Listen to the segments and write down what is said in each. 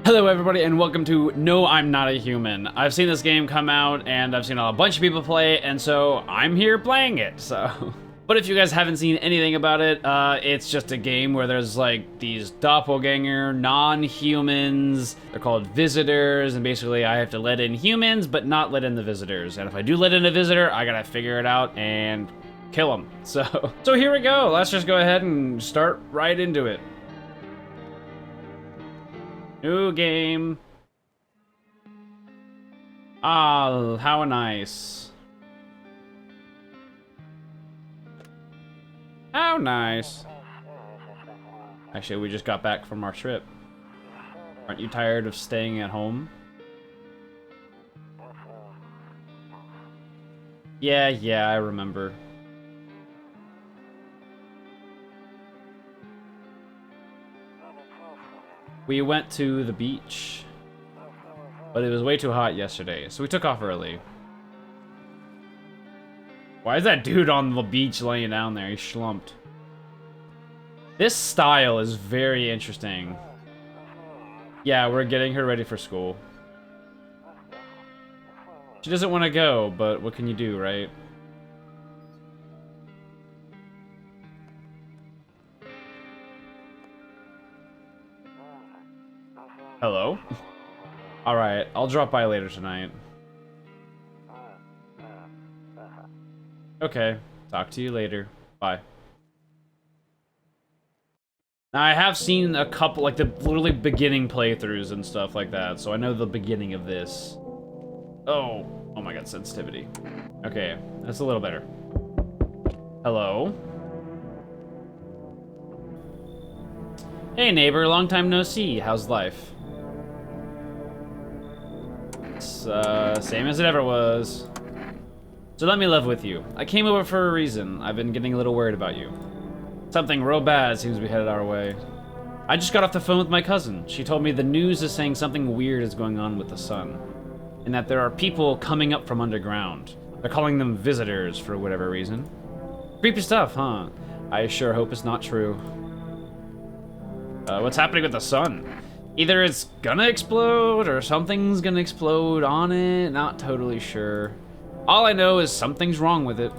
Hello everybody and welcome to No, I'm Not a Human. I've seen this game come out and I've seen a bunch of people play it, and so I'm here playing it, so... But if you guys haven't seen anything about it, it's just a game where there's like these doppelganger non-humans. They're called visitors, and basically I have to let in humans but not let in the visitors. And if I do let in a visitor, I gotta figure it out and kill them. So here we go. Let's just go ahead and start right into it. New game. Ah, how nice. How nice. Actually, we just got back from our trip. Aren't you tired of staying at home? Yeah, I remember. We went to the beach, but it was way too hot yesterday, so we took off early. Why is that dude on the beach laying down there? He's slumped. This style is very interesting. Yeah, we're getting her ready for school. She doesn't want to go, but what can you do, right? Hello? Alright, I'll drop by later tonight. Okay, talk to you later. Bye. Now, I have seen a couple, like, the literally beginning playthroughs and stuff like that, so I know the beginning of this. Oh my god, sensitivity. Okay, that's a little better. Hello? Hey neighbor, long time no see. How's life? It's, same as it ever was. So let me live with you. I came over for a reason. I've been getting a little worried about you. Something real bad seems to be headed our way. I just got off the phone with my cousin. She told me the news is saying something weird is going on with the sun, and that there are people coming up from underground. They're calling them visitors for whatever reason. Creepy stuff, huh? I sure hope it's not true. What's happening with the sun? Either it's gonna explode or something's gonna explode on it. Not totally sure. All I know is something's wrong with it.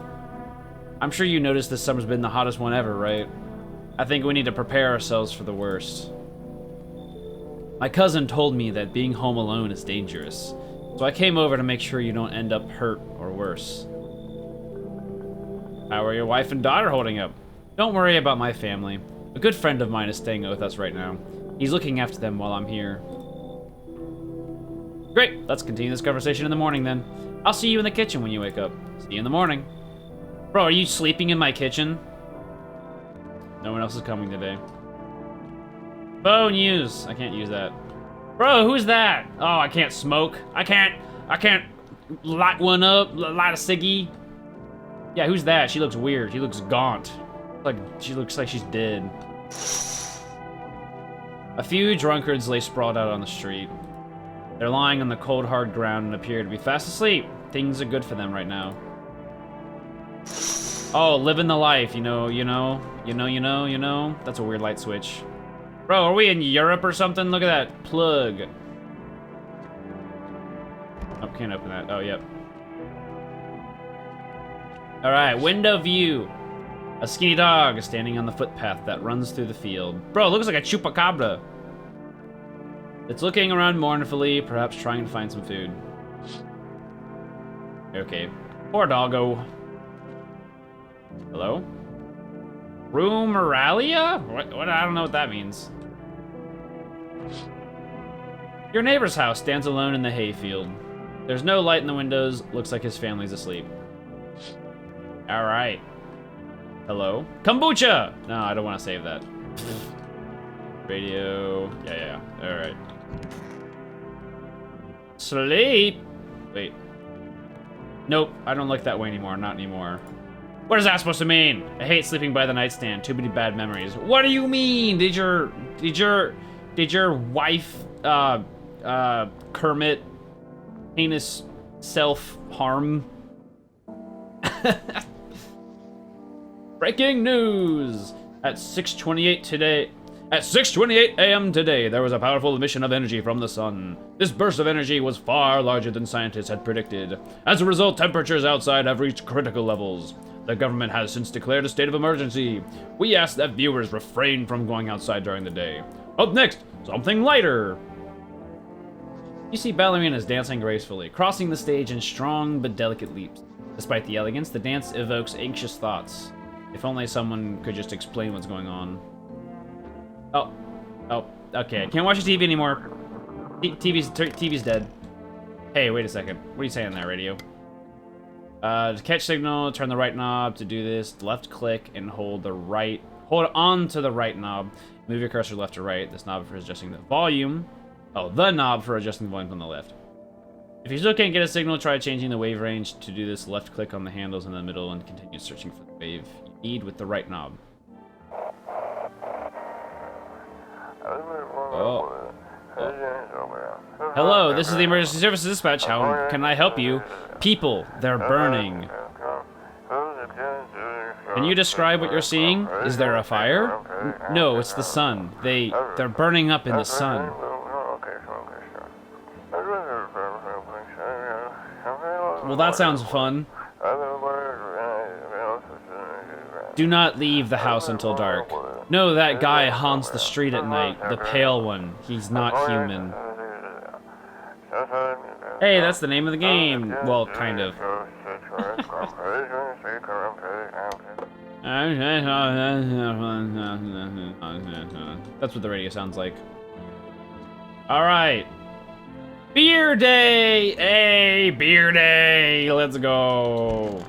I'm sure you noticed this summer's been the hottest one ever, right? I think we need to prepare ourselves for the worst. My cousin told me that being home alone is dangerous, so I came over to make sure you don't end up hurt or worse. How are your wife and daughter holding up? Don't worry about my family. A good friend of mine is staying with us right now. He's looking after them while I'm here. Great, let's continue this conversation in the morning then. I'll see you in the kitchen when you wake up. See you in the morning. Bro, are you sleeping in my kitchen? No one else is coming today. Phone use. I can't use that. Bro, who's that? Oh, I can't smoke. I can't light one up, light a ciggy. Yeah, who's that? She looks weird. She looks gaunt. She looks like she's dead. A few drunkards lay sprawled out on the street. They're lying on the cold, hard ground and appear to be fast asleep. Things are good for them right now. Oh, living the life, you know. That's a weird light switch. Bro, are we in Europe or something? Look at that plug. Oh, can't open that. Oh, yep. All right, window view. A skinny dog is standing on the footpath that runs through the field. Bro, it looks like a chupacabra. It's looking around mournfully, perhaps trying to find some food. Okay. Poor doggo. Hello? Rumoralia? What? I don't know what that means. Your neighbor's house stands alone in the hayfield. There's no light in the windows. Looks like his family's asleep. All right. Hello? Kombucha! No, I don't want to save that. Radio. Yeah. All right. Sleep. Wait. Nope, I don't look that way anymore. Not anymore. What is that supposed to mean? I hate sleeping by the nightstand. Too many bad memories. What do you mean? Did your wife, Kermit, heinous self-harm? Breaking news! At 6:28 today, At 6:28 a.m. today, there was a powerful emission of energy from the sun. This burst of energy was far larger than scientists had predicted. As a result, temperatures outside have reached critical levels. The government has since declared a state of emergency. We ask that viewers refrain from going outside during the day. Up next, something lighter. You see ballerinas dancing gracefully, crossing the stage in strong but delicate leaps. Despite the elegance, the dance evokes anxious thoughts. If only someone could just explain what's going on. Oh, okay. Can't watch the TV anymore. TV's dead. Hey, wait a second. What are you saying there, radio? To catch signal, turn the right knob. To do this, left click and hold on to the right knob. Move your cursor left to right. This knob for adjusting the volume. Oh, the knob for adjusting the volume on the left. If you still can't get a signal, try changing the wave range. To do this, left click on the handles in the middle and continue searching for the wave you need with the right knob. Oh. Hello, this is the emergency services dispatch. How can I help you? People, they're burning. Can you describe what you're seeing? Is there a fire? No, it's the sun. They're burning up in the sun. Well, that sounds fun. Do not leave the house until dark. No, that guy haunts the street at night. The pale one. He's not human. Hey, that's the name of the game. Well, kind of. That's what the radio sounds like. Alright. Beer day! Hey, beer day! Let's go.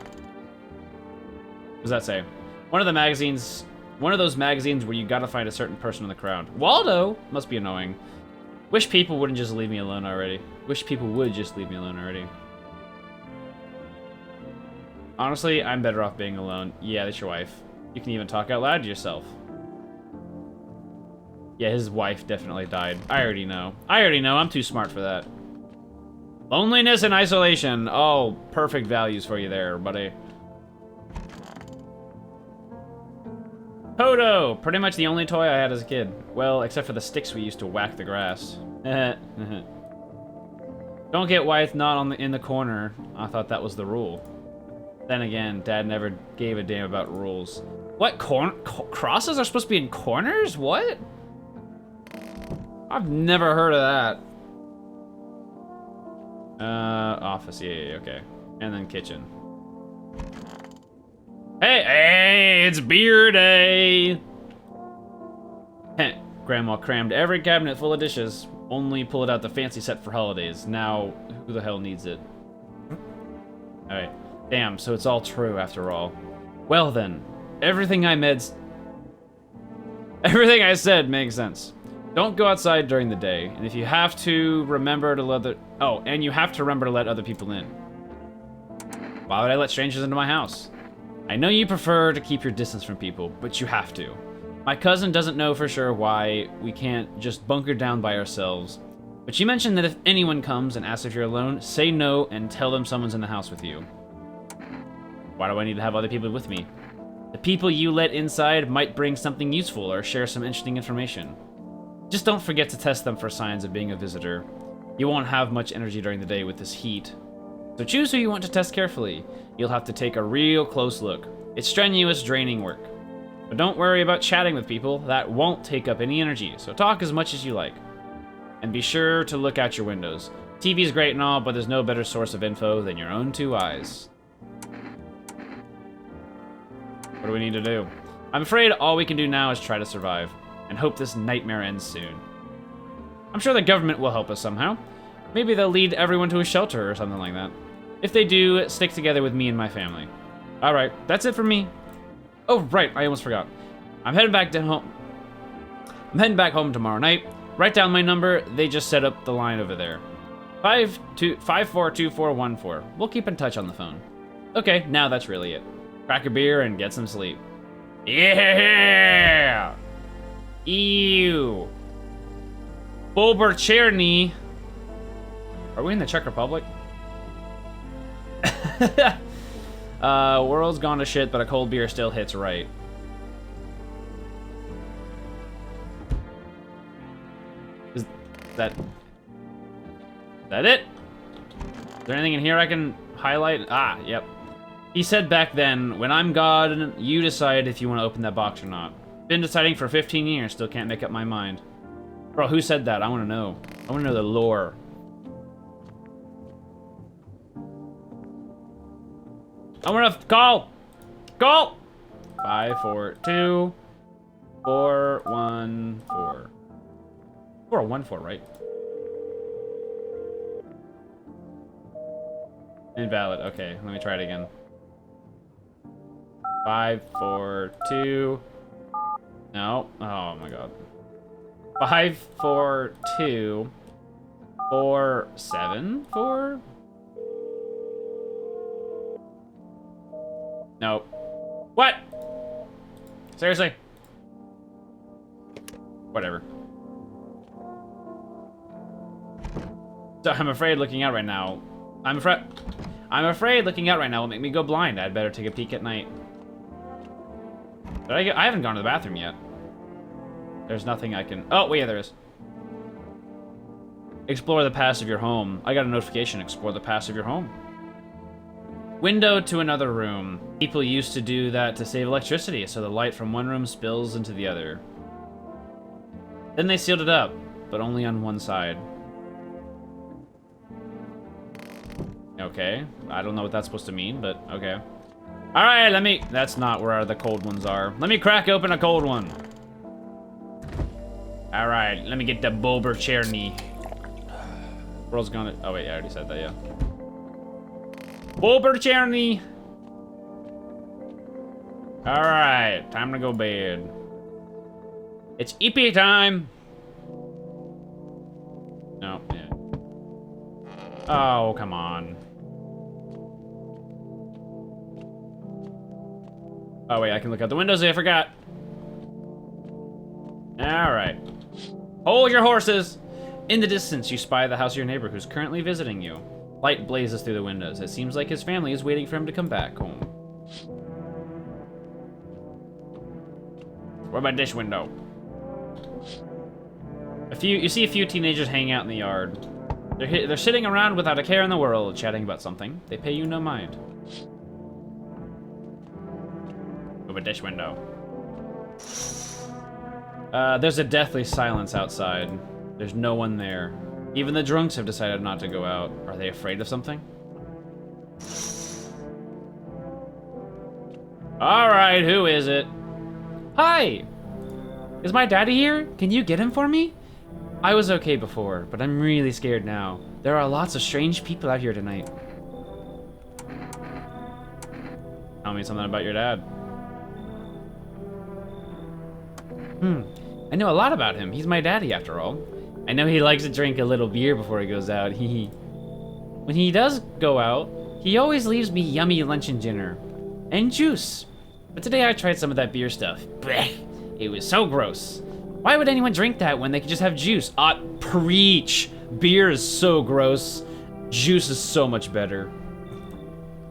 What does that say? One of those magazines where you gotta find a certain person in the crowd. Waldo! Must be annoying. Wish people wouldn't just leave me alone already. Wish people would just leave me alone already. Honestly, I'm better off being alone. Yeah, that's your wife. You can even talk out loud to yourself. Yeah, his wife definitely died. I already know. I'm too smart for that. Loneliness and isolation. Oh, perfect values for you there, buddy. Toto! Pretty much the only toy I had as a kid. Well, except for the sticks we used to whack the grass. Don't get Wyeth not in the corner. I thought that was the rule. Then again, Dad never gave a damn about rules. What? Crosses are supposed to be in corners? What? I've never heard of that. Office, yeah, okay. And then kitchen. Hey, it's beer day! Heh, Grandma crammed every cabinet full of dishes. Only pulled out the fancy set for holidays. Now, who the hell needs it? Alright. Damn, so it's all true after all. Well then, everything I said makes sense. Don't go outside during the day, and if you have to, remember to let other people in. Why would I let strangers into my house? I know you prefer to keep your distance from people, but you have to. My cousin doesn't know for sure why we can't just bunker down by ourselves, but she mentioned that if anyone comes and asks if you're alone, say no and tell them someone's in the house with you. Why do I need to have other people with me? The people you let inside might bring something useful or share some interesting information. Just don't forget to test them for signs of being a visitor. You won't have much energy during the day with this heat. So choose who you want to test carefully. You'll have to take a real close look. It's strenuous, draining work. But don't worry about chatting with people. That won't take up any energy, so talk as much as you like. And be sure to look out your windows. TV's great and all, but there's no better source of info than your own two eyes. What do we need to do? I'm afraid all we can do now is try to survive, and hope this nightmare ends soon. I'm sure the government will help us somehow. Maybe they'll lead everyone to a shelter or something like that. If they do, stick together with me and my family. Alright, that's it for me. Oh, right, I almost forgot. I'm heading back home tomorrow night. Write down my number. They just set up the line over there. 542414. We'll keep in touch on the phone. Okay, now that's really it. Crack a beer and get some sleep. Yeah! Ew. Bober Cherny. Are we in the Czech Republic? World's gone to shit, but a cold beer still hits right. Is that it? Is there anything in here I can highlight? Ah, yep. He said back then, when I'm God, you decide if you want to open that box or not. Been deciding for 15 years, still can't make up my mind. Bro, who said that? I want to know. I want to know the lore. I want to call! Call! 5, 4, 2, 4, 1, 4. 4, 1, 4, right? Invalid. Okay, let me try it again. 5, 4, 2. No. Oh my god. 5, 4, 2, 4, 7, 4. No. What? Seriously? Whatever. So I'm afraid looking out right now. I'm afraid looking out right now will make me go blind. I'd better take a peek at night. But I haven't gone to the bathroom yet. There's nothing I can... Oh, wait, yeah, there is. Explore the past of your home. I got a notification. Explore the past of your home. Window to another room. People used to do that to save electricity, so the light from one room spills into the other. Then they sealed it up, but only on one side. Okay, I don't know what that's supposed to mean, but okay. Alright, that's not where the cold ones are. Let me crack open a cold one. Alright, let me get the Bulber Cherny. World's gonna... Oh wait, I already said that, yeah. Bulber Cherny! Alright, time to go bed. It's EP time! No, yeah. Oh, come on. Oh wait, I can look out the windows. I forgot. Alright. Hold your horses! In the distance, you spy the house of your neighbor who's currently visiting you. Light blazes through the windows. It seems like his family is waiting for him to come back home. Where's my dish window? You see a few teenagers hanging out in the yard. They're sitting around without a care in the world, chatting about something. They pay you no mind. Move a dish window. There's a deathly silence outside. There's no one there. Even the drunks have decided not to go out. Are they afraid of something? Alright, who is it? Hi! Is my daddy here? Can you get him for me? I was okay before, but I'm really scared now. There are lots of strange people out here tonight. Tell me something about your dad. I know a lot about him. He's my daddy, after all. I know he likes to drink a little beer before he goes out. When he does go out, he always leaves me yummy lunch and dinner. And juice. But today I tried some of that beer stuff. Blech. It was so gross. Why would anyone drink that when they could just have juice? Preach! Beer is so gross. Juice is so much better.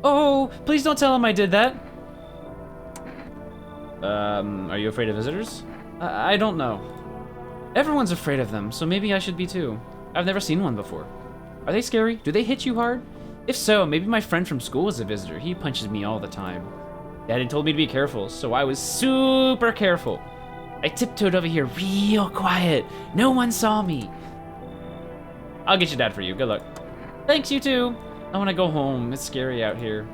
Oh, please don't tell him I did that. Are you afraid of visitors? I don't know. Everyone's afraid of them, so maybe I should be too. I've never seen one before. Are they scary? Do they hit you hard? If so, maybe my friend from school is a visitor. He punches me all the time. Daddy told me to be careful, so I was super careful. I tiptoed over here real quiet. No one saw me. I'll get your dad for you. Good luck. Thanks, you too. I want to go home. It's scary out here.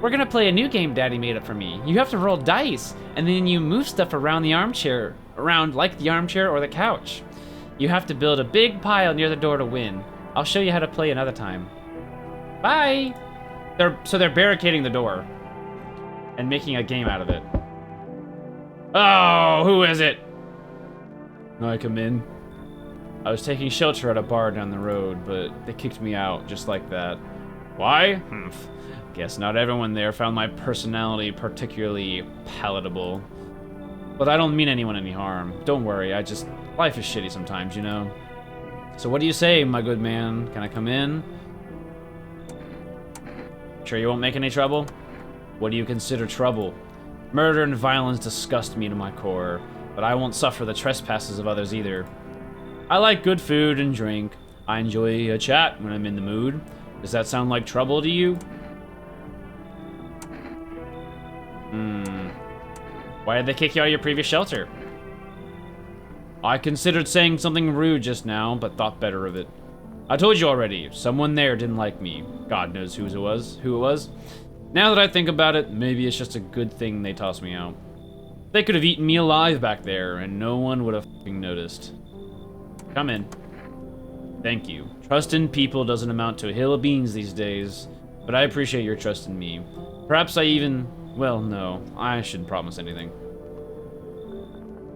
We're gonna play a new game Daddy made up for me. You have to roll dice, and then you move stuff around the armchair, like the armchair or the couch. You have to build a big pile near the door to win. I'll show you how to play another time. Bye! They're barricading the door and making a game out of it. Oh, who is it? Can I come in? I was taking shelter at a bar down the road, but they kicked me out just like that. Why? Guess not everyone there found my personality particularly palatable. But I don't mean anyone any harm. Don't worry, life is shitty sometimes, you know? So what do you say, my good man? Can I come in? Sure you won't make any trouble? What do you consider trouble? Murder and violence disgust me to my core, but I won't suffer the trespasses of others either. I like good food and drink. I enjoy a chat when I'm in the mood. Does that sound like trouble to you? Why did they kick you out of your previous shelter? I considered saying something rude just now, but thought better of it. I told you already, someone there didn't like me. God knows who it was. Now that I think about it, maybe it's just a good thing they tossed me out. They could have eaten me alive back there, and no one would have f***ing noticed. Come in. Thank you. Trust in people doesn't amount to a hill of beans these days, but I appreciate your trust in me. Perhaps I even... Well, no. I shouldn't promise anything.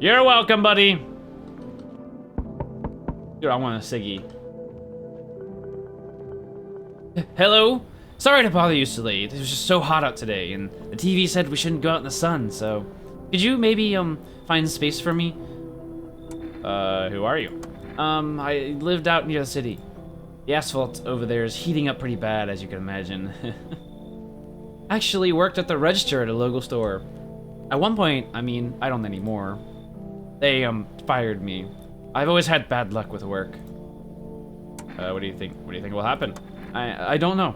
You're welcome, buddy! Dude, I want a ciggy. Hello? Sorry to bother you so late. It was just so hot out today, and the TV said we shouldn't go out in the sun, so... Could you maybe, find space for me? Who are you? I lived out near the city. The asphalt over there is heating up pretty bad, as you can imagine. Actually worked at the register at a local store. At one point, I mean, I don't anymore. They, fired me. I've always had bad luck with work. What do you think? What do you think will happen? I don't know.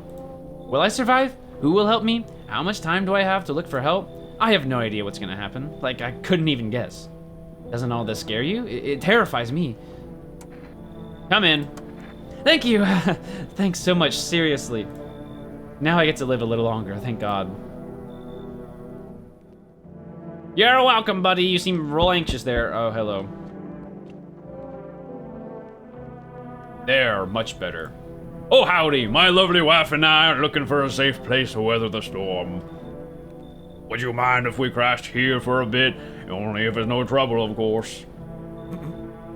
Will I survive? Who will help me? How much time do I have to look for help? I have no idea what's gonna happen. Like, I couldn't even guess. Doesn't all this scare you? It terrifies me. Come in. Thank you. Thanks so much, seriously. Now I get to live a little longer, thank God. You're welcome, buddy. You seem real anxious there. Oh, hello. There, much better. Oh, howdy. My lovely wife and I are looking for a safe place to weather the storm. Would you mind if we crashed here for a bit? Only if it's no trouble, of course.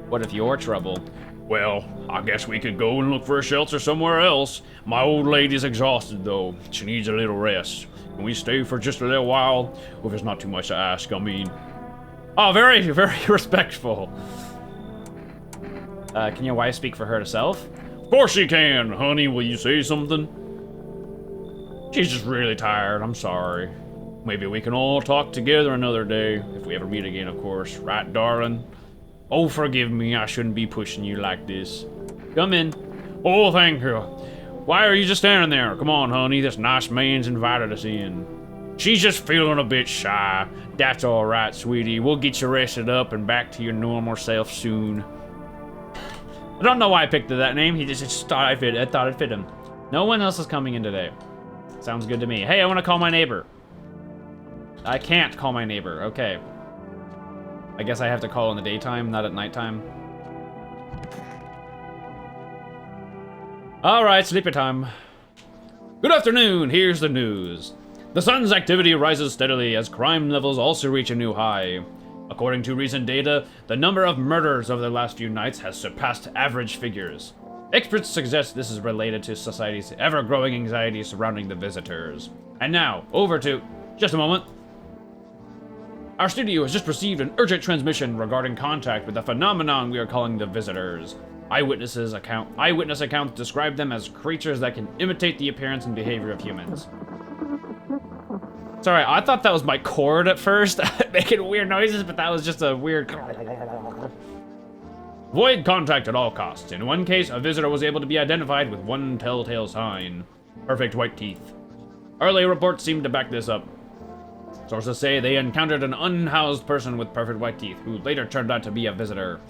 What if you're trouble? Well, I guess we could go and look for a shelter somewhere else. My old lady's exhausted, though. She needs a little rest. Can we stay for just a little while? If it's not too much to ask, I mean. Oh, very, very respectful. Can your wife speak for herself? Of course she can. Honey, will you say something? She's just really tired, I'm sorry. Maybe we can all talk together another day, if we ever meet again, of course. Right, darling? Oh, forgive me, I shouldn't be pushing you like this. Come in. Oh, thank you. Why are you just standing there? Come on, honey, this nice man's invited us in. She's just feeling a bit shy. That's all right, sweetie. We'll get you rested up and back to your normal self soon. I don't know why I picked that name. He just thought I thought it fit him. No one else is coming in today. Sounds good to me. Hey, I want to call my neighbor. I can't call my neighbor. Okay. I guess I have to call in the daytime, not at nighttime. Alright, sleepy time. Good afternoon, here's the news. The sun's activity rises steadily as crime levels also reach a new high. According to recent data, the number of murders over the last few nights has surpassed average figures. Experts suggest this is related to society's ever-growing anxiety surrounding the visitors. And now, over to... just a moment. Our studio has just received an urgent transmission regarding contact with the phenomenon we are calling the visitors. Eyewitness accounts describe them as creatures that can imitate the appearance and behavior of humans. Sorry, I thought that was my cord at first, making weird noises, but that was just a weird... Avoid contact at all costs. In one case, a visitor was able to be identified with one telltale sign. Perfect white teeth. Early reports seem to back this up. Sources say they encountered an unhoused person with perfect white teeth, who later turned out to be a visitor.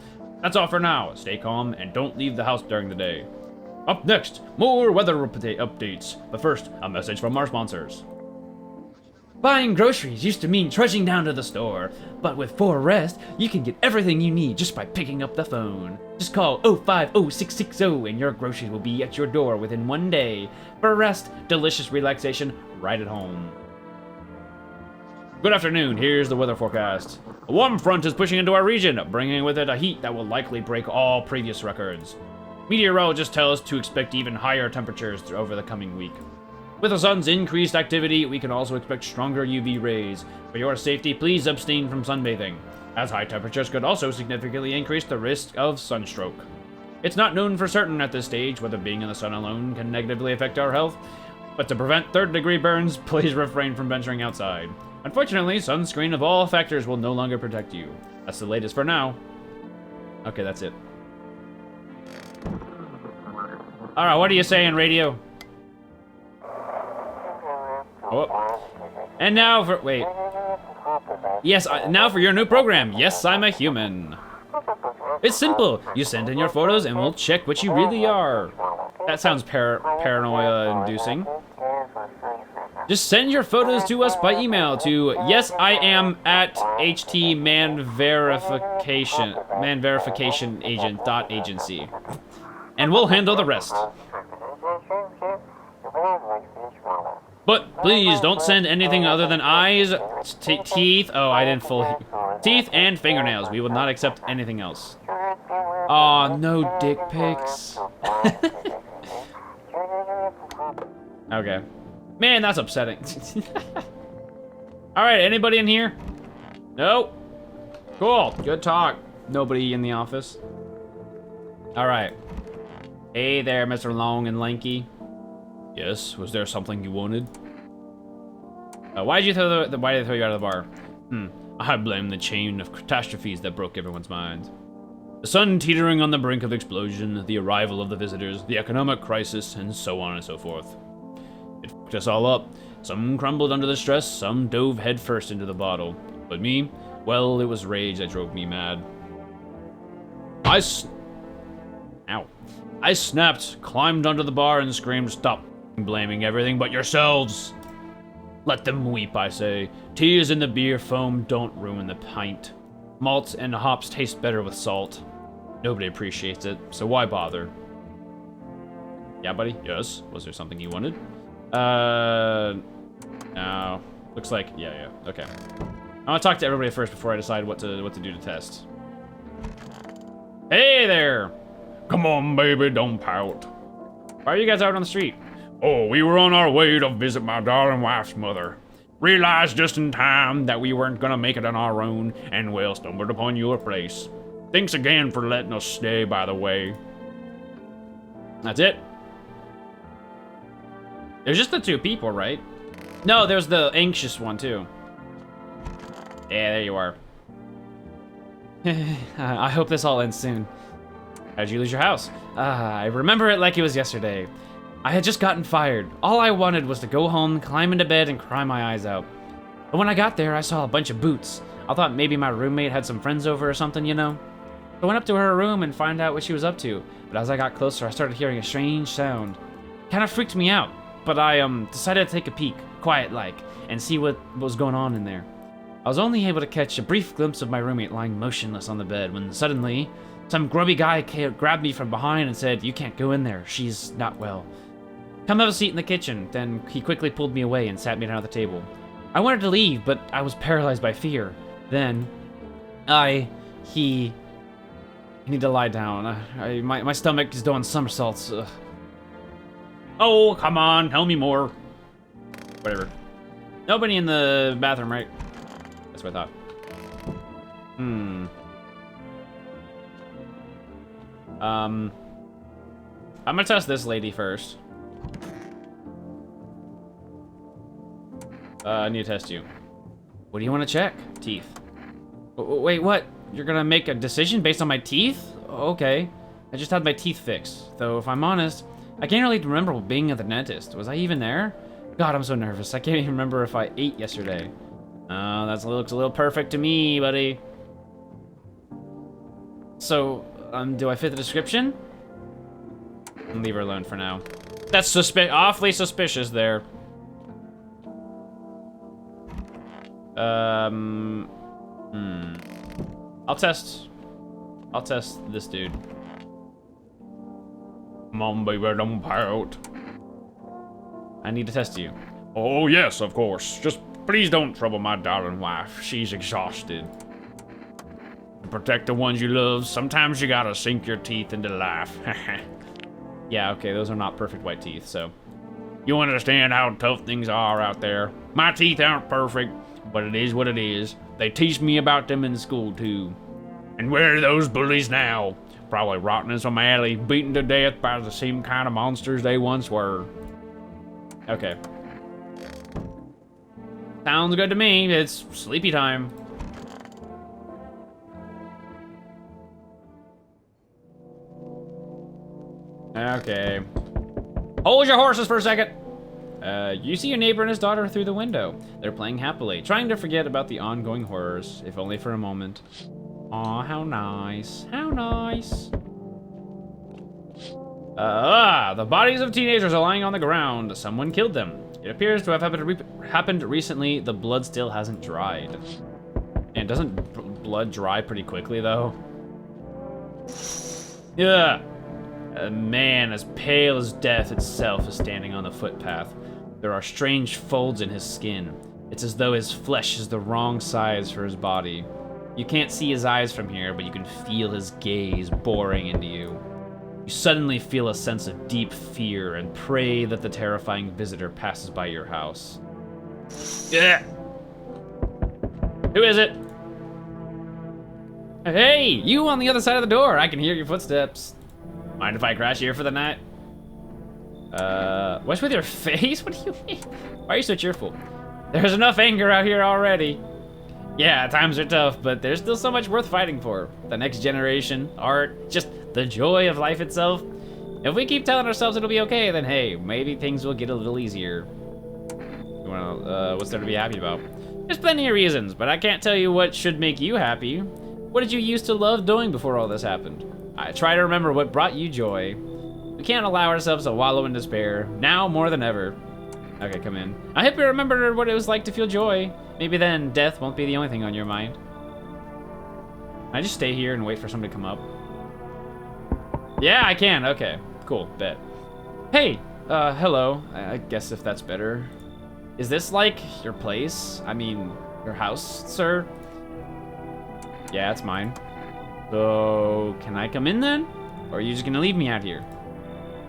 That's all for now. Stay calm and don't leave the house during the day. Up next, more weather updates. But first, a message from our sponsors. Buying groceries used to mean trudging down to the store, but with 4Rest, you can get everything you need just by picking up the phone. Just call 050660 and your groceries will be at your door within 1 day. 4Rest, delicious relaxation right at home. Good afternoon, here's the weather forecast. A warm front is pushing into our region, bringing with it a heat that will likely break all previous records. Meteorologists tell us to expect even higher temperatures over the coming week. With the sun's increased activity, we can also expect stronger UV rays. For your safety, please abstain from sunbathing, as high temperatures could also significantly increase the risk of sunstroke. It's not known for certain at this stage whether being in the sun alone can negatively affect our health, but to prevent third-degree burns, please refrain from venturing outside. Unfortunately, sunscreen of all factors will no longer protect you. That's the latest for now. Okay, that's it. All right, what are you saying, radio? Oh. And now for, wait. Yes, now for your new program. Yes, I'm a human. It's simple. You send in your photos and we'll check what you really are. That sounds paranoia-inducing. Just send your photos to us by email to yesIam@htmanverificationagent.agency. And we'll handle the rest. But please don't send anything other than eyes, teeth. Oh, I didn't fully. Teeth and fingernails. We will not accept anything else. Aw, no dick pics. Okay. Man, that's upsetting. Alright, anybody in here? No? Cool, good talk. Nobody in the office. Alright. Hey there, Mr. Long and Lanky. Yes, was there something you wanted? Why did they throw you out of the bar? I blame the chain of catastrophes that broke everyone's minds. The sun teetering on the brink of explosion, the arrival of the visitors, the economic crisis, and so on and so forth. It fucked us all up. Some crumbled under the stress, some dove headfirst into the bottle. But me, well, it was rage that drove me mad. I snapped, climbed onto the bar, and screamed, "Stop blaming everything but yourselves! Let them weep, I say. Tears in the beer foam don't ruin the pint. Malt and hops taste better with salt. Nobody appreciates it, so why bother?" Yeah, buddy? Yes? Was there something you wanted? No. Looks like, yeah, okay. I want to talk to everybody first before I decide what to do to test. Hey there! Come on, baby, don't pout. Why are you guys out on the street? Oh, we were on our way to visit my darling wife's mother. Realized just in time that we weren't gonna make it on our own, and well, stumbled upon your place. Thanks again for letting us stay, by the way. That's it? There's just the two people, right? No, there's the anxious one, too. Yeah, there you are. I hope this all ends soon. How'd you lose your house? I remember it like it was yesterday. I had just gotten fired. All I wanted was to go home, climb into bed, and cry my eyes out. But when I got there, I saw a bunch of boots. I thought maybe my roommate had some friends over or something, you know? I went up to her room and find out what she was up to. But as I got closer, I started hearing a strange sound. Kind of freaked me out. But I decided to take a peek, quiet-like, and see what was going on in there. I was only able to catch a brief glimpse of my roommate lying motionless on the bed when suddenly, some grubby guy grabbed me from behind and said, "You can't go in there, she's not well. Come have a seat in the kitchen." Then he quickly pulled me away and sat me down at the table. I wanted to leave, but I was paralyzed by fear. Then, I need to lie down. My stomach is doing somersaults. Oh, come on, tell me more. Whatever. Nobody in the bathroom, right? That's what I thought. I'm gonna test this lady first. I need to test you. What do you want to check? Teeth. Wait, what? You're gonna make a decision based on my teeth? Okay. I just had my teeth fixed. Though, if I'm honest, I can't really remember being at the dentist. Was I even there? God, I'm so nervous. I can't even remember if I ate yesterday. That looks a little perfect to me, buddy. So, do I fit the description? Leave her alone for now. That's awfully suspicious there. I'll test this dude. Come on, baby, don't pout. I need to test you. Oh, yes, of course. Just please don't trouble my darling wife. She's exhausted. To protect the ones you love, sometimes you gotta sink your teeth into life. Yeah, okay, those are not perfect white teeth, so. You understand how tough things are out there. My teeth aren't perfect, but it is what it is. They teach me about them in school, too. And where are those bullies now? Probably rotting in some alley, beaten to death by the same kind of monsters they once were. Okay. Sounds good to me. It's sleepy time. Okay. Hold your horses for a second. You see your neighbor and his daughter through the window. They're playing happily, trying to forget about the ongoing horrors, if only for a moment. Aw, how nice. How nice. The bodies of teenagers are lying on the ground. Someone killed them. It appears to have happened recently. The blood still hasn't dried. And doesn't blood dry pretty quickly, though? Yeah. A man as pale as death itself is standing on the footpath. There are strange folds in his skin. It's as though his flesh is the wrong size for his body. You can't see his eyes from here, but you can feel his gaze boring into you. You suddenly feel a sense of deep fear and pray that the terrifying visitor passes by your house. Yeah. Who is it? Hey, you on the other side of the door. I can hear your footsteps. Mind if I crash here for the night? What's with your face? What do you mean? Why are you so cheerful? There's enough anger out here already. Yeah, times are tough, but there's still so much worth fighting for. The next generation, art, just the joy of life itself. If we keep telling ourselves it'll be okay, then hey, maybe things will get a little easier. What's there to be happy about? There's plenty of reasons, but I can't tell you what should make you happy. What did you used to love doing before all this happened? I try to remember what brought you joy. We can't allow ourselves to wallow in despair, now more than ever. Okay, come in. I hope you remember what it was like to feel joy. Maybe then death won't be the only thing on your mind. Can I just stay here and wait for somebody to come up? Yeah, I can. Okay, cool, bet. Hey, hello. I guess if that's better. Is this like your place? I mean, your house, sir? Yeah, it's mine. So, can I come in then? Or are you just gonna leave me out here?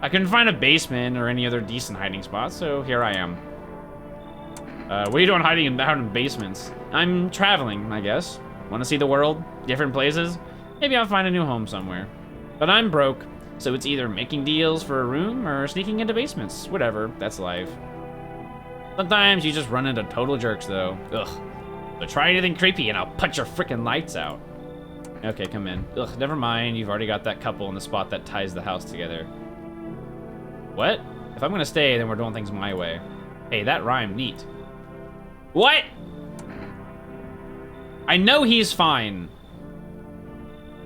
I couldn't find a basement or any other decent hiding spot, so here I am. What are you doing hiding out in basements? I'm traveling, I guess. Want to see the world? Different places? Maybe I'll find a new home somewhere. But I'm broke, so it's either making deals for a room or sneaking into basements. Whatever, that's life. Sometimes you just run into total jerks, though. Ugh. But try anything creepy and I'll punch your frickin' lights out. Okay, come in. Ugh, never mind. You've already got that couple in the spot that ties the house together. What? If I'm gonna stay, then we're doing things my way. Hey, that rhymed neat. What? I know he's fine.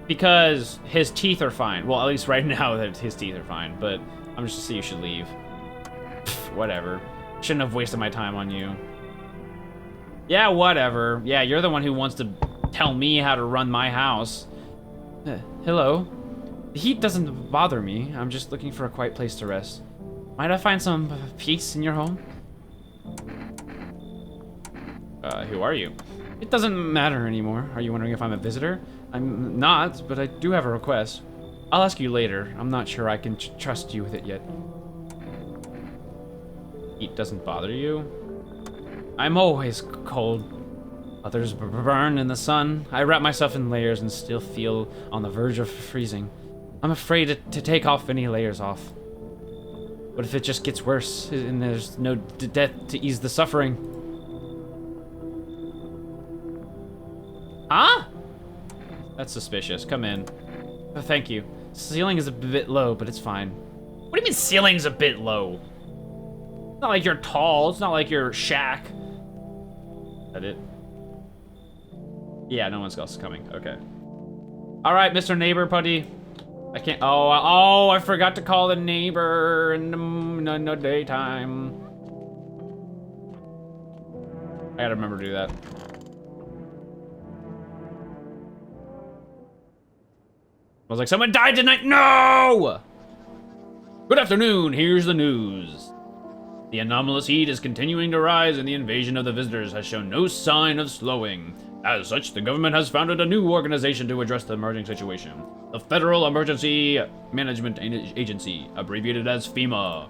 Because his teeth are fine. Well, at least right now that his teeth are fine. But I'm just saying you should leave. Pfft, whatever. Shouldn't have wasted my time on you. Yeah, whatever. Yeah, you're the one who wants to tell me how to run my house. Hello. The heat doesn't bother me. I'm just looking for a quiet place to rest. Might I find some peace in your home? Who are you? It doesn't matter anymore. Are you wondering if I'm a visitor? I'm not, but I do have a request. I'll ask you later. I'm not sure I can trust you with it yet. Heat doesn't bother you? I'm always cold. Others burn in the sun. I wrap myself in layers and still feel on the verge of freezing. I'm afraid to take off any layers off. What if it just gets worse and there's no death to ease the suffering? Huh? That's suspicious. Come in. Oh, thank you. Ceiling is a bit low, but it's fine. What do you mean ceiling's a bit low? It's not like you're tall. It's not like you're Shaq. Is that it? Yeah, no one else is coming. Okay. All right, Mr. Neighbor Putty. I can't. Oh, I forgot to call the neighbor in the daytime. I gotta remember to do that. I was like, someone died tonight. No! Good afternoon. Here's the news. The anomalous heat is continuing to rise, and the invasion of the visitors has shown no sign of slowing. As such, the government has founded a new organization to address the emerging situation. The Federal Emergency Management Agency, abbreviated as FEMA.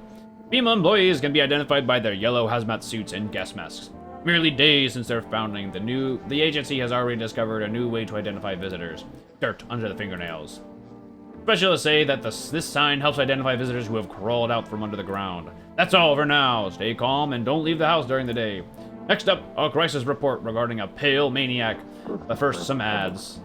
FEMA employees can be identified by their yellow hazmat suits and gas masks. Merely days since their founding, the agency has already discovered a new way to identify visitors. Dirt under the fingernails. Specialists say that this sign helps identify visitors who have crawled out from under the ground. That's all for now. Stay calm and don't leave the house during the day. Next up, a crisis report regarding a pale maniac. But first, some ads.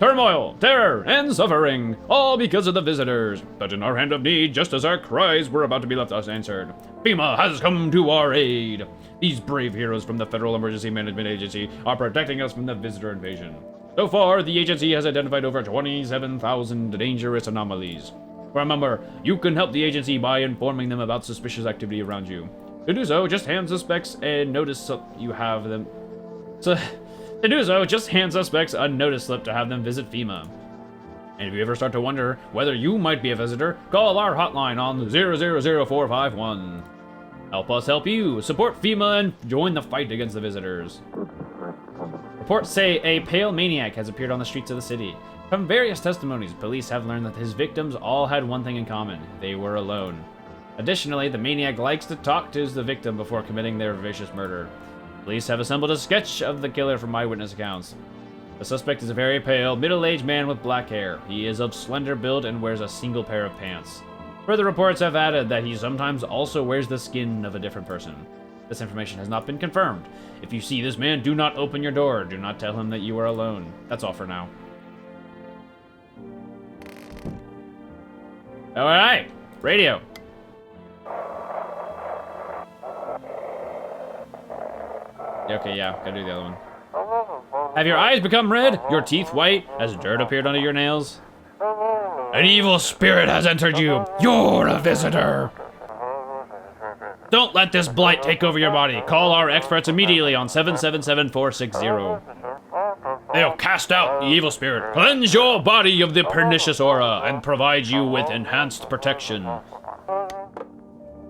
Turmoil, terror, and suffering, all because of the visitors. But in our hand of need, just as our cries were about to be left unanswered, FEMA has come to our aid. These brave heroes from the Federal Emergency Management Agency are protecting us from the visitor invasion. So far, the agency has identified over 27,000 dangerous anomalies. Remember, you can help the agency by informing them about suspicious activity around you. To do so, just hand suspects a notice slip you have them. To do so, just hand suspects a notice slip to have them visit FEMA. And if you ever start to wonder whether you might be a visitor, call our hotline on 000451. Help us help you. Support FEMA and join the fight against the visitors. Reports say a pale maniac has appeared on the streets of the city. From various testimonies, police have learned that his victims all had one thing in common: they were alone. Additionally, the maniac likes to talk to the victim before committing their vicious murder. Police have assembled a sketch of the killer from eyewitness accounts. The suspect is a very pale, middle-aged man with black hair. He is of slender build and wears a single pair of pants. Further reports have added that he sometimes also wears the skin of a different person. This information has not been confirmed. If you see this man, do not open your door. Do not tell him that you are alone. That's all for now. Alright, radio. Okay, yeah, gotta do the other one. Have your eyes become red? Your teeth white? Has dirt appeared under your nails? An evil spirit has entered you. You're a visitor. Don't let this blight take over your body. Call our experts immediately on 777-460. They'll cast out the evil spirit, cleanse your body of the pernicious aura, and provide you with enhanced protection.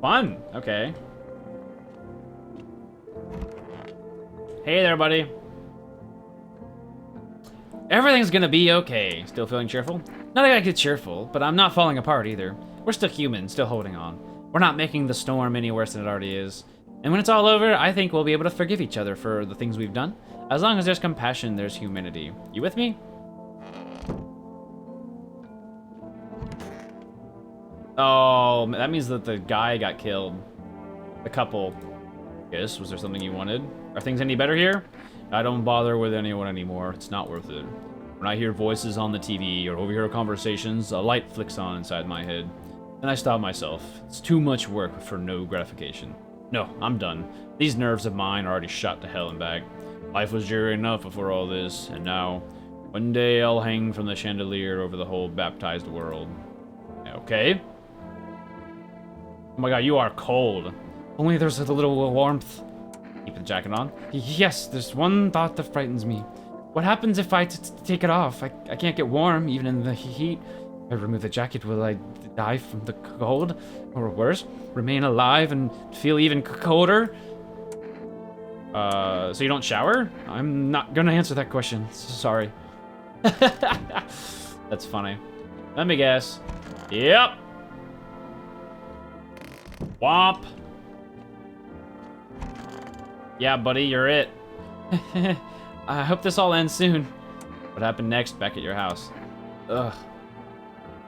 Fun. Okay. Hey there, buddy. Everything's gonna be okay. Still feeling cheerful? Not exactly cheerful, but I'm not falling apart either. We're still human, still holding on. We're not making the storm any worse than it already is. And when it's all over, I think we'll be able to forgive each other for the things we've done. As long as there's compassion, there's humanity. You with me? Oh, that means that the guy got killed. The couple. Yes, was there something you wanted? Are things any better here? I don't bother with anyone anymore. It's not worth it. When I hear voices on the TV or overhear conversations, a light flicks on inside my head. Then I stop myself. It's too much work for no gratification. No, I'm done. These nerves of mine are already shot to hell and back. Life was dreary enough before all this, and now, one day I'll hang from the chandelier over the whole baptized world. Okay? Oh my god, you are cold. Only there's a little warmth. Keep the jacket on. Yes, there's one thought that frightens me. What happens if I take it off? I can't get warm, even in the heat. If I remove the jacket, will I die from the cold? Or worse, remain alive and feel even colder? So you don't shower? I'm not gonna answer that question. Sorry. That's funny. Let me guess. Yep. Womp. Yeah, buddy, you're it. I hope this all ends soon. What happened next back at your house? Ugh.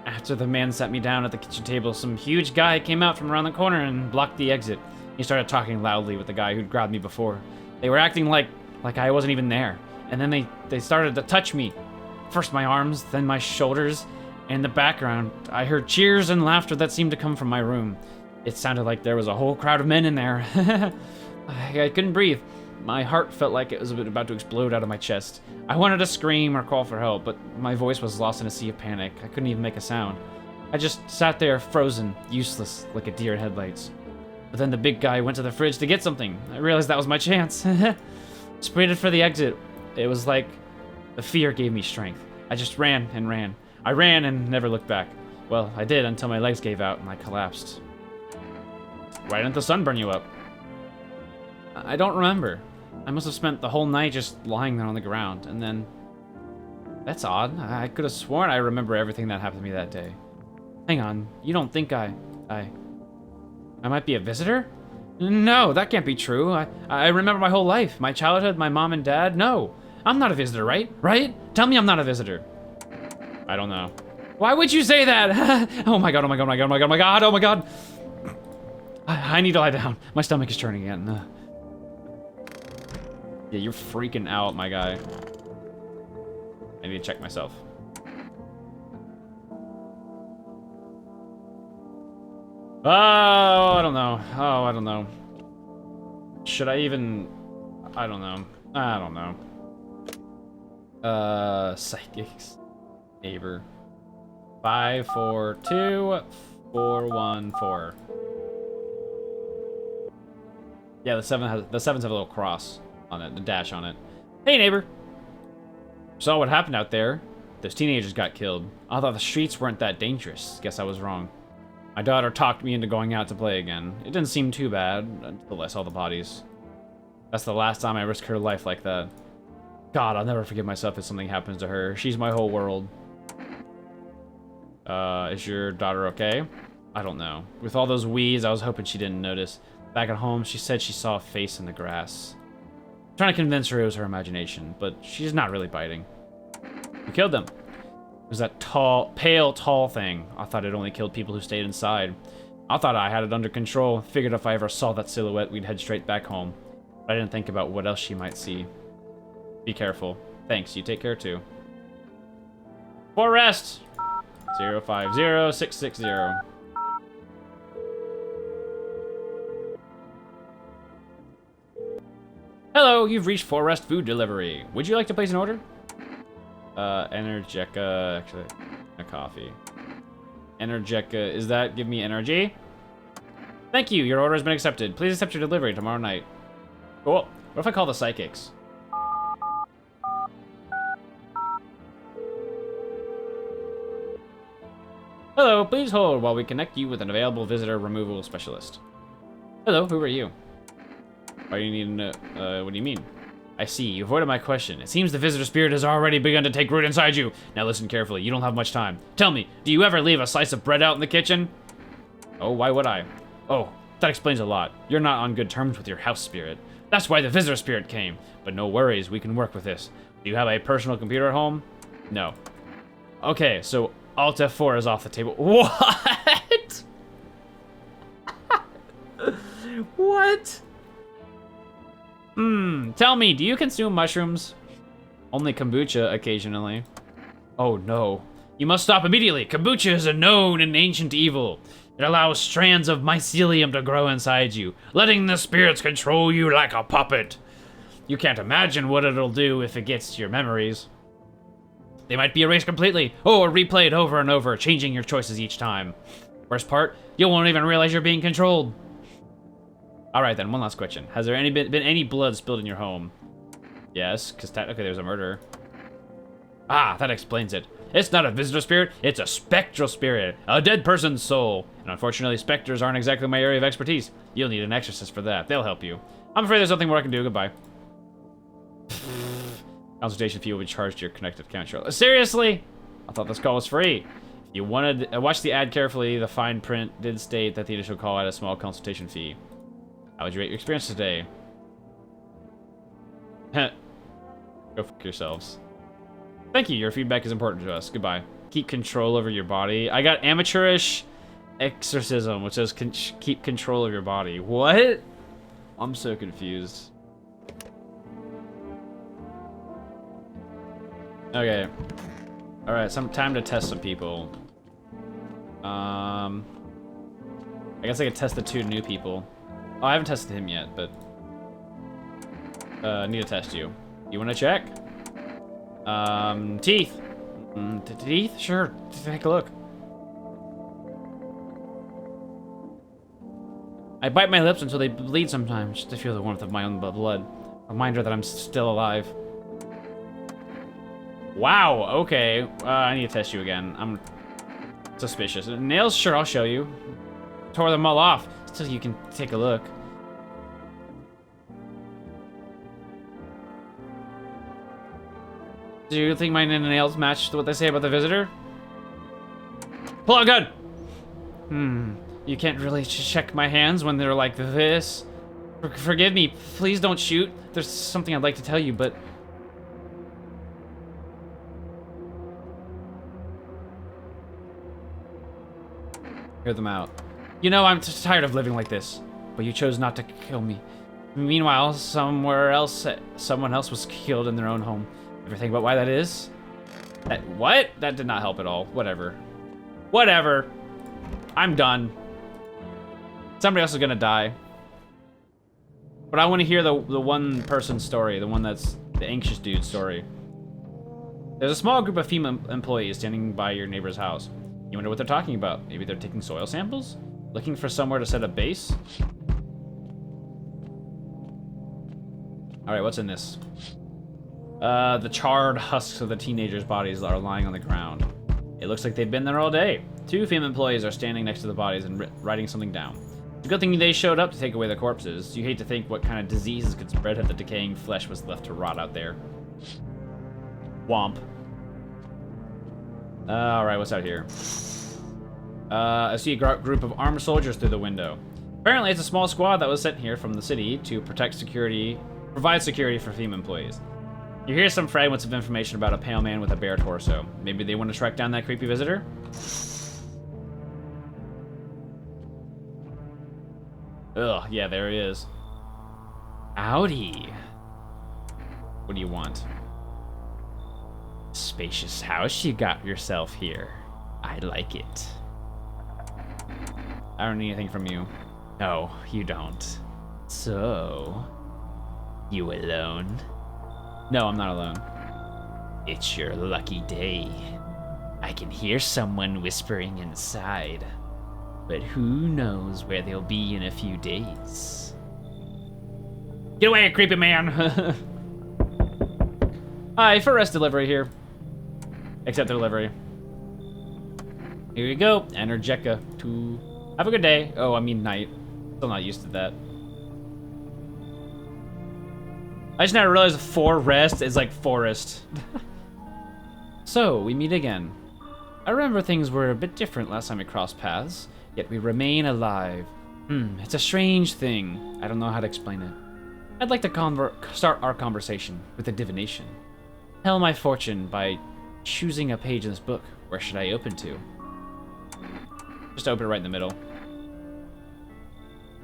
After the man sat me down at the kitchen table, some huge guy came out from around the corner and blocked the exit. He started talking loudly with the guy who'd grabbed me before. They were acting like I wasn't even there. And then they started to touch me. First my arms, then my shoulders. In the background, I heard cheers and laughter that seemed to come from my room. It sounded like there was a whole crowd of men in there. I couldn't breathe. My heart felt like it was about to explode out of my chest. I wanted to scream or call for help, but my voice was lost in a sea of panic. I couldn't even make a sound. I just sat there frozen, useless, like a deer in headlights. But then the big guy went to the fridge to get something. I realized that was my chance. Sprinted for the exit. It was like the fear gave me strength. I just ran and ran. I ran and never looked back. Well, I did until my legs gave out and I collapsed. Why didn't the sun burn you up? I don't remember. I must have spent the whole night just lying there on the ground, and then... That's odd. I could have sworn I remember everything that happened to me that day. Hang on, you don't think I might be a visitor? No, that can't be true. I remember my whole life. My childhood, my mom and dad. No, I'm not a visitor, right? Right? Tell me I'm not a visitor. I don't know. Why would you say that? Oh my god, oh my god, oh my god, oh my god, oh my god, oh my god. I need to lie down. My stomach is turning again. Yeah, you're freaking out, my guy. I need to check myself. Oh, I don't know. Oh, I don't know. Should I even... I don't know. I don't know. Psychics. Neighbor. 542-414. Yeah, the sevens have a little cross on it, the dash on it. Hey, neighbor. Saw what happened out there. Those teenagers got killed. I thought the streets weren't that dangerous. Guess I was wrong. My daughter talked me into going out to play again. It didn't seem too bad until I saw the bodies. That's the last time I risked her life like that. God, I'll never forgive myself if something happens to her. She's my whole world. Is your daughter okay? I don't know. With all those weeds, I was hoping she didn't notice. Back at home, she said she saw a face in the grass. I'm trying to convince her it was her imagination, but she's not really biting. We killed them. It was that tall, pale, tall thing. I thought it only killed people who stayed inside. I thought I had it under control. Figured if I ever saw that silhouette, we'd head straight back home. But I didn't think about what else she might see. Be careful. Thanks, you take care too. For rest! 050660. Hello, you've reached Forest Food Delivery. Would you like to place an order? Energeca, actually, a coffee. Energeca, is that give me energy? Thank you, your order has been accepted. Please accept your delivery tomorrow night. Cool. What if I call the psychics? Hello, please hold while we connect you with an available visitor removal specialist. Hello, who are you? Why do you need to know? What do you mean? I see, you avoided my question. It seems the visitor spirit has already begun to take root inside you. Now listen carefully, you don't have much time. Tell me, do you ever leave a slice of bread out in the kitchen? Oh, why would I? Oh, that explains a lot. You're not on good terms with your house spirit. That's why the visitor spirit came. But no worries, we can work with this. Do you have a personal computer at home? No. Okay, so Alt F4 is off the table. What? What? Tell me, do you consume mushrooms? Only kombucha occasionally. Oh no. You must stop immediately. Kombucha is a known and ancient evil. It allows strands of mycelium to grow inside you, letting the spirits control you like a puppet. You can't imagine what it'll do if it gets to your memories. They might be erased completely, or replayed over and over, changing your choices each time. Worst part, you won't even realize you're being controlled. Alright then, one last question. Has there been any blood spilled in your home? Yes, because technically there's a murder. Ah, that explains it. It's not a visitor spirit, it's a spectral spirit. A dead person's soul. And unfortunately, specters aren't exactly my area of expertise. You'll need an exorcist for that. They'll help you. I'm afraid there's nothing more I can do. Goodbye. Consultation fee will be charged to your connected account. Seriously? I thought this call was free. If you wanted... watch the ad carefully. The fine print did state that the initial call had a small consultation fee. How would you rate your experience today? Go fuck yourselves. Thank you, your feedback is important to us. Goodbye. Keep control over your body. I got amateurish exorcism, which says keep control of your body. What? I'm so confused. Okay. Alright, some time to test some people. I guess I could test the 2 new people. Oh, I haven't tested him yet, but... I need to test you. You want to check? Teeth. Teeth? Sure. Take a look. I bite my lips until they bleed sometimes, just to feel the warmth of my own blood. A reminder that I'm still alive. Wow, okay. I need to test you again. I'm suspicious. Nails? Sure, I'll show you. Tore them all off. So you can take a look. Do you think my nails match what they say about the visitor? Pull out a gun! You can't really check my hands when they're like this. Forgive me, please don't shoot. There's something I'd like to tell you, but... Hear them out. You know, I'm tired of living like this, but you chose not to kill me. Meanwhile, someone else was killed in their own home. Ever think about why that is? What? That did not help at all. Whatever. Whatever. I'm done. Somebody else is gonna die. But I want to hear the one person's story, the one that's the anxious dude's story. There's a small group of female employees standing by your neighbor's house. You wonder what they're talking about. Maybe they're taking soil samples? Looking for somewhere to set a base? Alright, what's in this? The charred husks of the teenagers' bodies are lying on the ground. It looks like they've been there all day. 2 female employees are standing next to the bodies and writing something down. It's a good thing they showed up to take away the corpses. You hate to think what kind of diseases could spread if the decaying flesh was left to rot out there. Womp. Alright, what's out here? I see a group of armed soldiers through the window. Apparently, it's a small squad that was sent here from the city to provide security for female employees. You hear some fragments of information about a pale man with a bare torso. Maybe they want to track down that creepy visitor? Ugh, yeah, there he is. Howdy. What do you want? Spacious house you got yourself here. I like it. I don't need anything from you. No, you don't. So, you alone? No, I'm not alone. It's your lucky day. I can hear someone whispering inside, but who knows where they'll be in a few days. Get away, creepy man! Hi, for rest delivery here. Accept delivery. Here you go, Energeca 2. Have a good day. Oh, I mean night. Still not used to that. I just now realized for rest is like forest. So, we meet again. I remember things were a bit different last time we crossed paths, yet we remain alive. It's a strange thing. I don't know how to explain it. I'd like to start our conversation with a divination. Tell my fortune by choosing a page in this book. Where should I open to? Just open it right in the middle.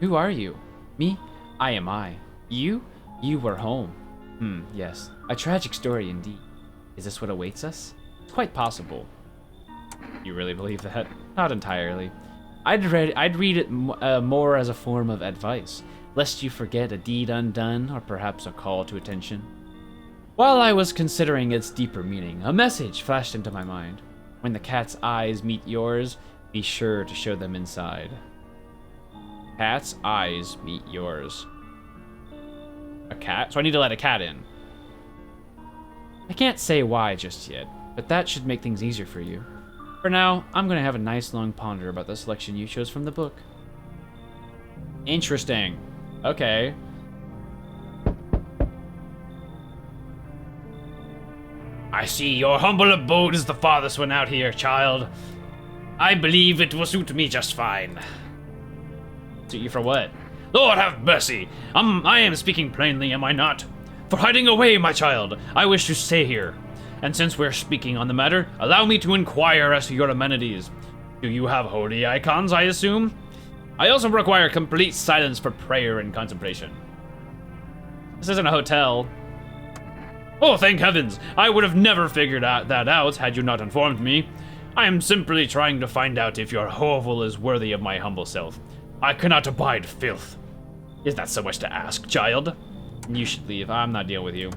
Who are you? Me? I am I. You? You were home. Yes. A tragic story indeed. Is this what awaits us? It's quite possible. You really believe that? Not entirely. I'd read it more as a form of advice, lest you forget a deed undone or perhaps a call to attention. While I was considering its deeper meaning, a message flashed into my mind. When the cat's eyes meet yours, be sure to show them inside. Cat's eyes meet yours. A cat? So I need to let a cat in. I can't say why just yet, but that should make things easier for you. For now, I'm gonna have a nice long ponder about the selection you chose from the book. Interesting. Okay. I see your humble abode is the farthest one out here, child. I believe it will suit me just fine. Suit you for what? Lord have mercy! I am speaking plainly, am I not? For hiding away, my child, I wish to stay here. And since we're speaking on the matter, allow me to inquire as to your amenities. Do you have holy icons, I assume? I also require complete silence for prayer and contemplation. This isn't a hotel. Oh, thank heavens! I would have never figured that out had you not informed me. I am simply trying to find out if your hovel is worthy of my humble self. I cannot abide filth. Is that so much to ask, child? You should leave. I'm not dealing with you.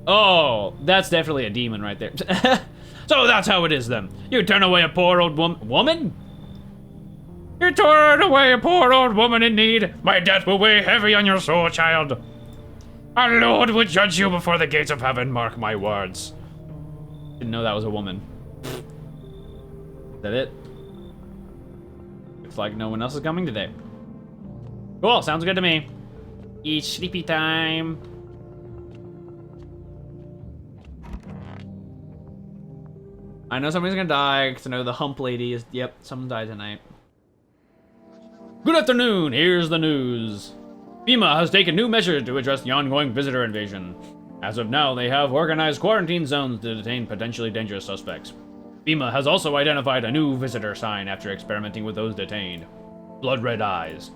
Oh, that's definitely a demon right there. So that's how it is then. You turn away a poor old woman? You turn away a poor old woman in need. My debt will weigh heavy on your soul, child. Our Lord will judge you before the gates of heaven, mark my words. Didn't know that was a woman. Is that it? Looks like no one else is coming today. Cool, sounds good to me. It's sleepy time. I know somebody's gonna die, because I know the hump lady is, yep, someone died tonight. Good afternoon, here's the news. FEMA has taken new measures to address the ongoing visitor invasion. As of now, they have organized quarantine zones to detain potentially dangerous suspects. FEMA has also identified a new visitor sign after experimenting with those detained. Blood red eyes.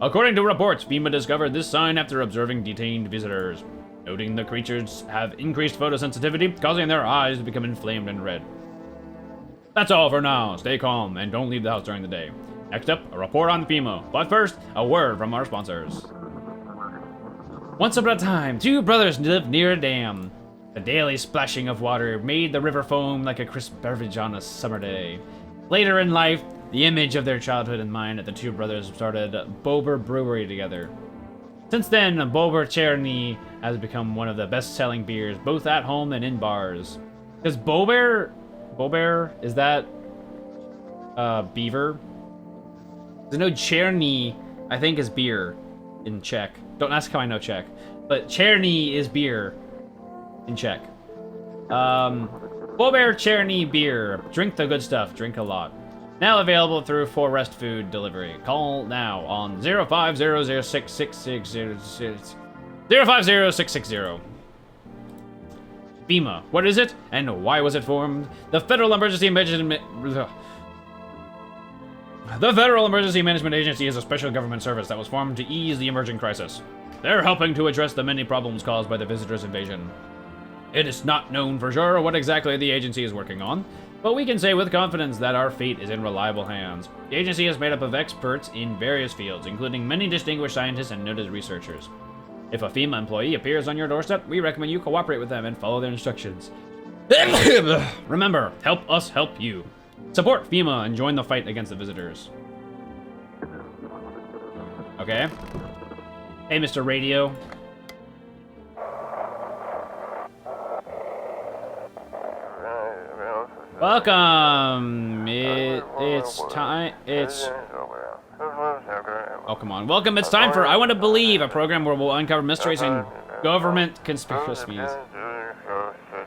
According to reports, FEMA discovered this sign after observing detained visitors. noting the creatures have increased photosensitivity, causing their eyes to become inflamed and red. That's all for now. Stay calm and don't leave the house during the day. Next up, a report on FEMA. But first, a word from our sponsors. Once upon a time, two brothers lived near a dam. The daily splashing of water made the river foam like a crisp beverage on a summer day. Later in life, the image of their childhood in mind, the two brothers started Bober Brewery together. Since then, Bober Cherny has become one of the best-selling beers, both at home and in bars. Because Bober, is that beaver? There's no Cherny, I think, is beer in Czech. Don't ask how I know Czech, but Cherny is beer in Czech. Bober Cherny beer. Drink the good stuff. Drink a lot. Now available through Forest Food Delivery. Call now on 0500660. FEMA. What is it, and why was it formed? The Federal Emergency Management Agency is a special government service that was formed to ease the emerging crisis. They're helping to address the many problems caused by the visitors' invasion. It is not known for sure what exactly the agency is working on, but we can say with confidence that our fate is in reliable hands. The agency is made up of experts in various fields, including many distinguished scientists and noted researchers. If a FEMA employee appears on your doorstep, we recommend you cooperate with them and follow their instructions. Remember, help us help you. Support FEMA and join the fight against the visitors. Okay. Hey, Mr. Radio. Welcome. It's time. Oh, come on. Welcome. It's time for I Want to Believe, a program where we'll uncover mysteries and government conspiracies.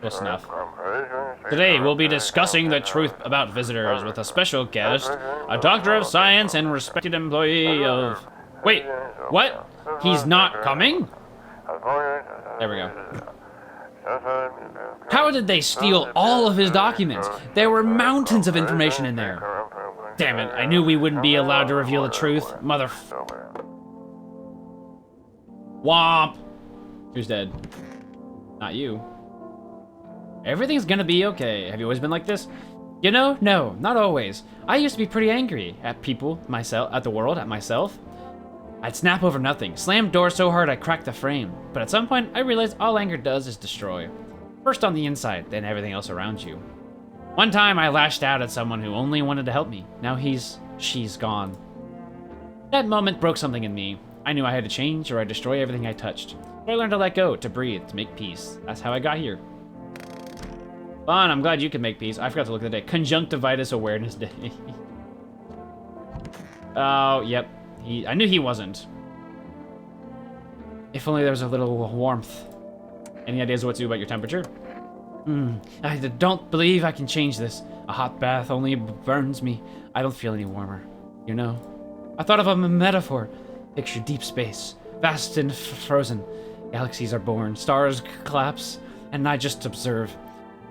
Just enough. Today, we'll be discussing the truth about visitors with a special guest, a doctor of science and respected employee of... Wait, what? He's not coming? There we go. How did they steal all of his documents? There were mountains of information in there. Damn it, I knew we wouldn't be allowed to reveal the truth. Womp. Who's dead? Not you. Everything's gonna be okay. Have you always been like this? You know, no, not always. I used to be pretty angry at people, myself, at the world, at myself. I'd snap over nothing, slam doors so hard I cracked the frame. But at some point, I realized all anger does is destroy. First on the inside, then everything else around you. One time, I lashed out at someone who only wanted to help me. Now she's gone. That moment broke something in me. I knew I had to change or I'd destroy everything I touched. But I learned to let go, to breathe, to make peace. That's how I got here. Fun, I'm glad you can make peace. I forgot to look at the day. Conjunctivitis Awareness Day. Oh, yep. I knew he wasn't. If only there was a little warmth. Any ideas what to do about your temperature? I don't believe I can change this. A hot bath only burns me. I don't feel any warmer. You know? I thought of a metaphor. Picture deep space. Vast and frozen. Galaxies are born. Stars collapse. And I just observe.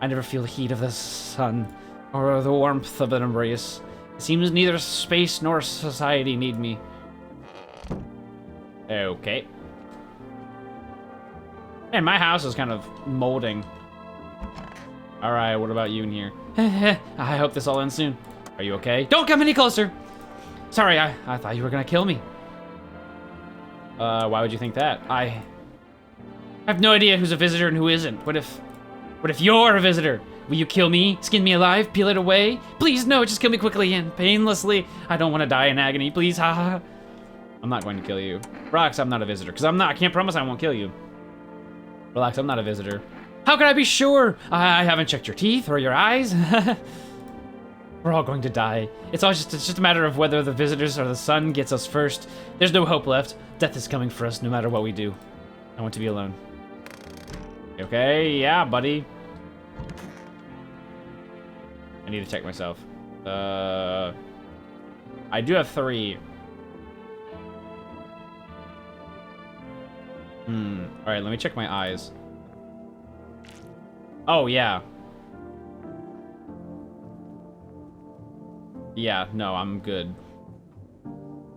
I never feel the heat of the sun. Or the warmth of an embrace. It seems neither space nor society need me. Okay. And my house is kind of molding. Alright, what about you in here? I hope this all ends soon. Are you okay? Don't come any closer! Sorry, I thought you were gonna kill me. Why would you think that? I have no idea who's a visitor and who isn't. What if you're a visitor? Will you kill me? Skin me alive? Peel it away? Please, no, just kill me quickly and painlessly. I don't want to die in agony, please, haha. I'm not going to kill you. Relax, I'm not a visitor, because I can't promise I won't kill you. Relax, I'm not a visitor. How can I be sure? I haven't checked your teeth or your eyes. We're all going to die. It's just a matter of whether the visitors or the sun gets us first. There's no hope left. Death is coming for us no matter what we do. I want to be alone. Okay, yeah, buddy. I need to check myself. I do have 3. Alright, let me check my eyes. Oh, yeah. Yeah, no, I'm good.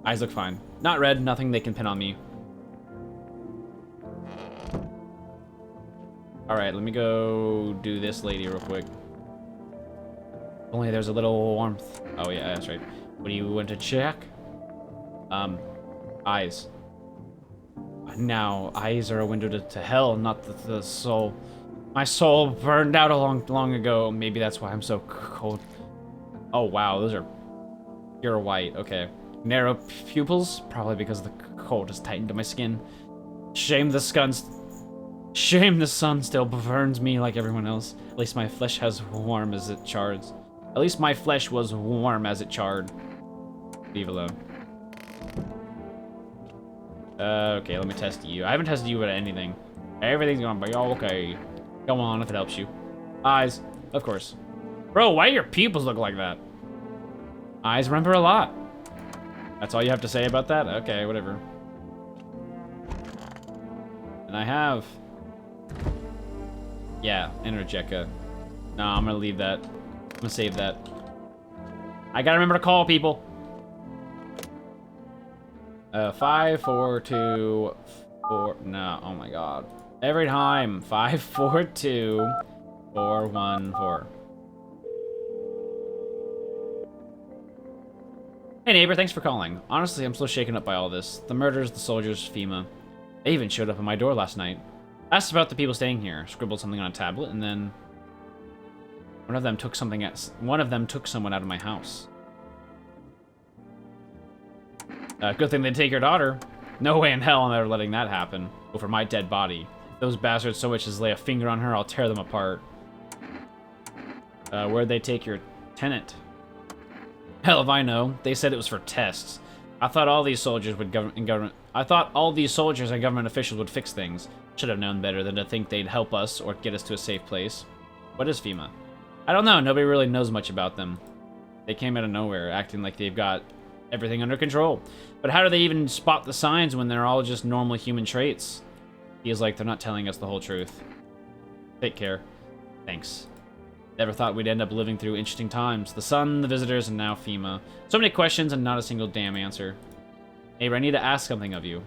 Eyes look fine. Not red, nothing they can pin on me. Alright, let me go do this lady real quick. Only there's a little warmth. Oh yeah, that's right. What do you want to check? Eyes. Now, eyes are a window to hell, not the soul. My soul burned out long ago. Maybe that's why I'm so cold. Oh wow, those are pure white. Okay. Narrow pupils, probably because the cold has tightened to my skin. Shame the sun still burns me like everyone else. At least my flesh has warm as it chards. At least my flesh was warm as it charred. Leave alone. Okay, let me test you. I haven't tested you with anything. Everything's going to be okay. Go on if it helps you. Eyes, of course. Bro, why do your pupils look like that? Eyes remember a lot. That's all you have to say about that? Okay, whatever. And I have... Yeah, Energeca. No, I'm gonna leave that. I'm gonna save that. I gotta remember to call people. 5, 4, 2, 4. No, oh my god. Every time. 5, 4, 2, 4, 1, 4. Hey neighbor, thanks for calling. Honestly, I'm still shaken up by all this. The murders, the soldiers, FEMA. They even showed up at my door last night. Asked about the people staying here, scribbled something on a tablet, and then one of them took someone out of my house. Good thing they take your daughter. No way in hell I'm ever letting that happen. Over my dead body. If those bastards so much as lay a finger on her, I'll tear them apart. Where'd they take your tenant? Hell if I know. They said it was for tests. I thought all these soldiers and government officials would fix things. Should have known better than to think they'd help us or get us to a safe place. What is FEMA? I don't know. Nobody really knows much about them. They came out of nowhere, acting like they've got everything under control. But how do they even spot the signs when they're all just normal human traits? Feels like they're not telling us the whole truth. Take care. Thanks. Never thought we'd end up living through interesting times. The sun, the visitors, and now FEMA. So many questions and not a single damn answer. Neighbor, I need to ask something of you.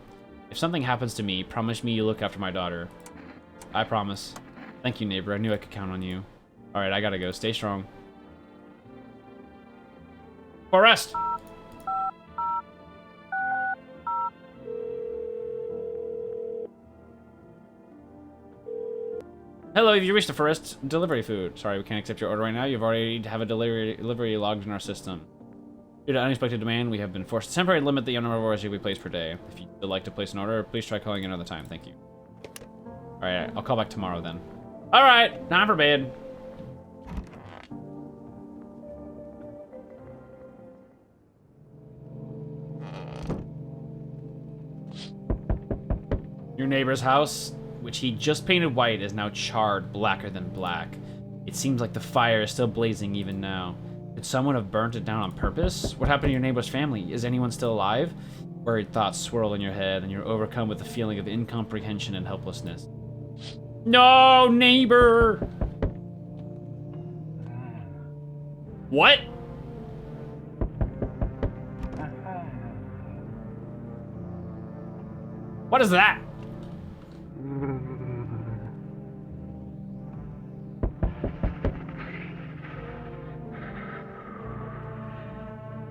If something happens to me, promise me you'll look after my daughter. I promise. Thank you, neighbor. I knew I could count on you. Alright, I gotta go. Stay strong. Forest! Hello, you reached the Forest delivery food. Sorry, we can't accept your order right now. You've already have a delivery logged in our system. Due to unexpected demand, we have been forced to temporarily limit the number of orders you can place per day. If you would like to place an order, please try calling another time. Thank you. Alright, I'll call back tomorrow then. Alright, time for bed. Your neighbor's house, which he just painted white, is now charred blacker than black. It seems like the fire is still blazing even now. Could someone have burnt it down on purpose? What happened to your neighbor's family? Is anyone still alive? Worried thoughts swirl in your head, and you're overcome with a feeling of incomprehension and helplessness. No, neighbor! What? What is that?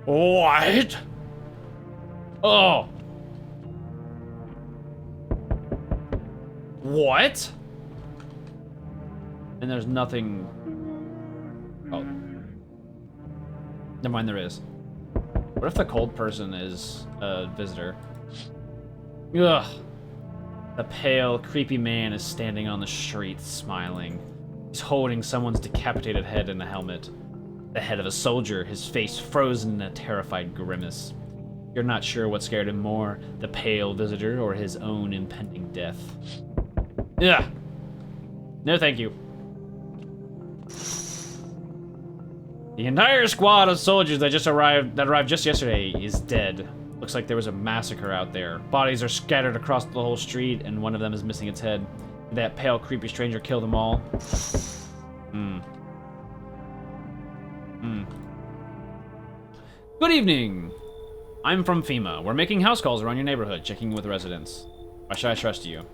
What? Oh. What? And there's nothing... Oh. Never mind, there is. What if the cold person is a visitor? Ugh. The pale, creepy man is standing on the street, smiling. He's holding someone's decapitated head in a helmet. The head of a soldier, his face frozen in a terrified grimace. You're not sure what scared him more, the pale visitor or his own impending death. Ugh. No thank you. The entire squad of soldiers that arrived just yesterday is dead. Looks like there was a massacre out there. Bodies are scattered across the whole street, and one of them is missing its head. Did that pale, creepy stranger kill them all? Good evening! I'm from FEMA. We're making house calls around your neighborhood, checking with residents. Why should I trust you?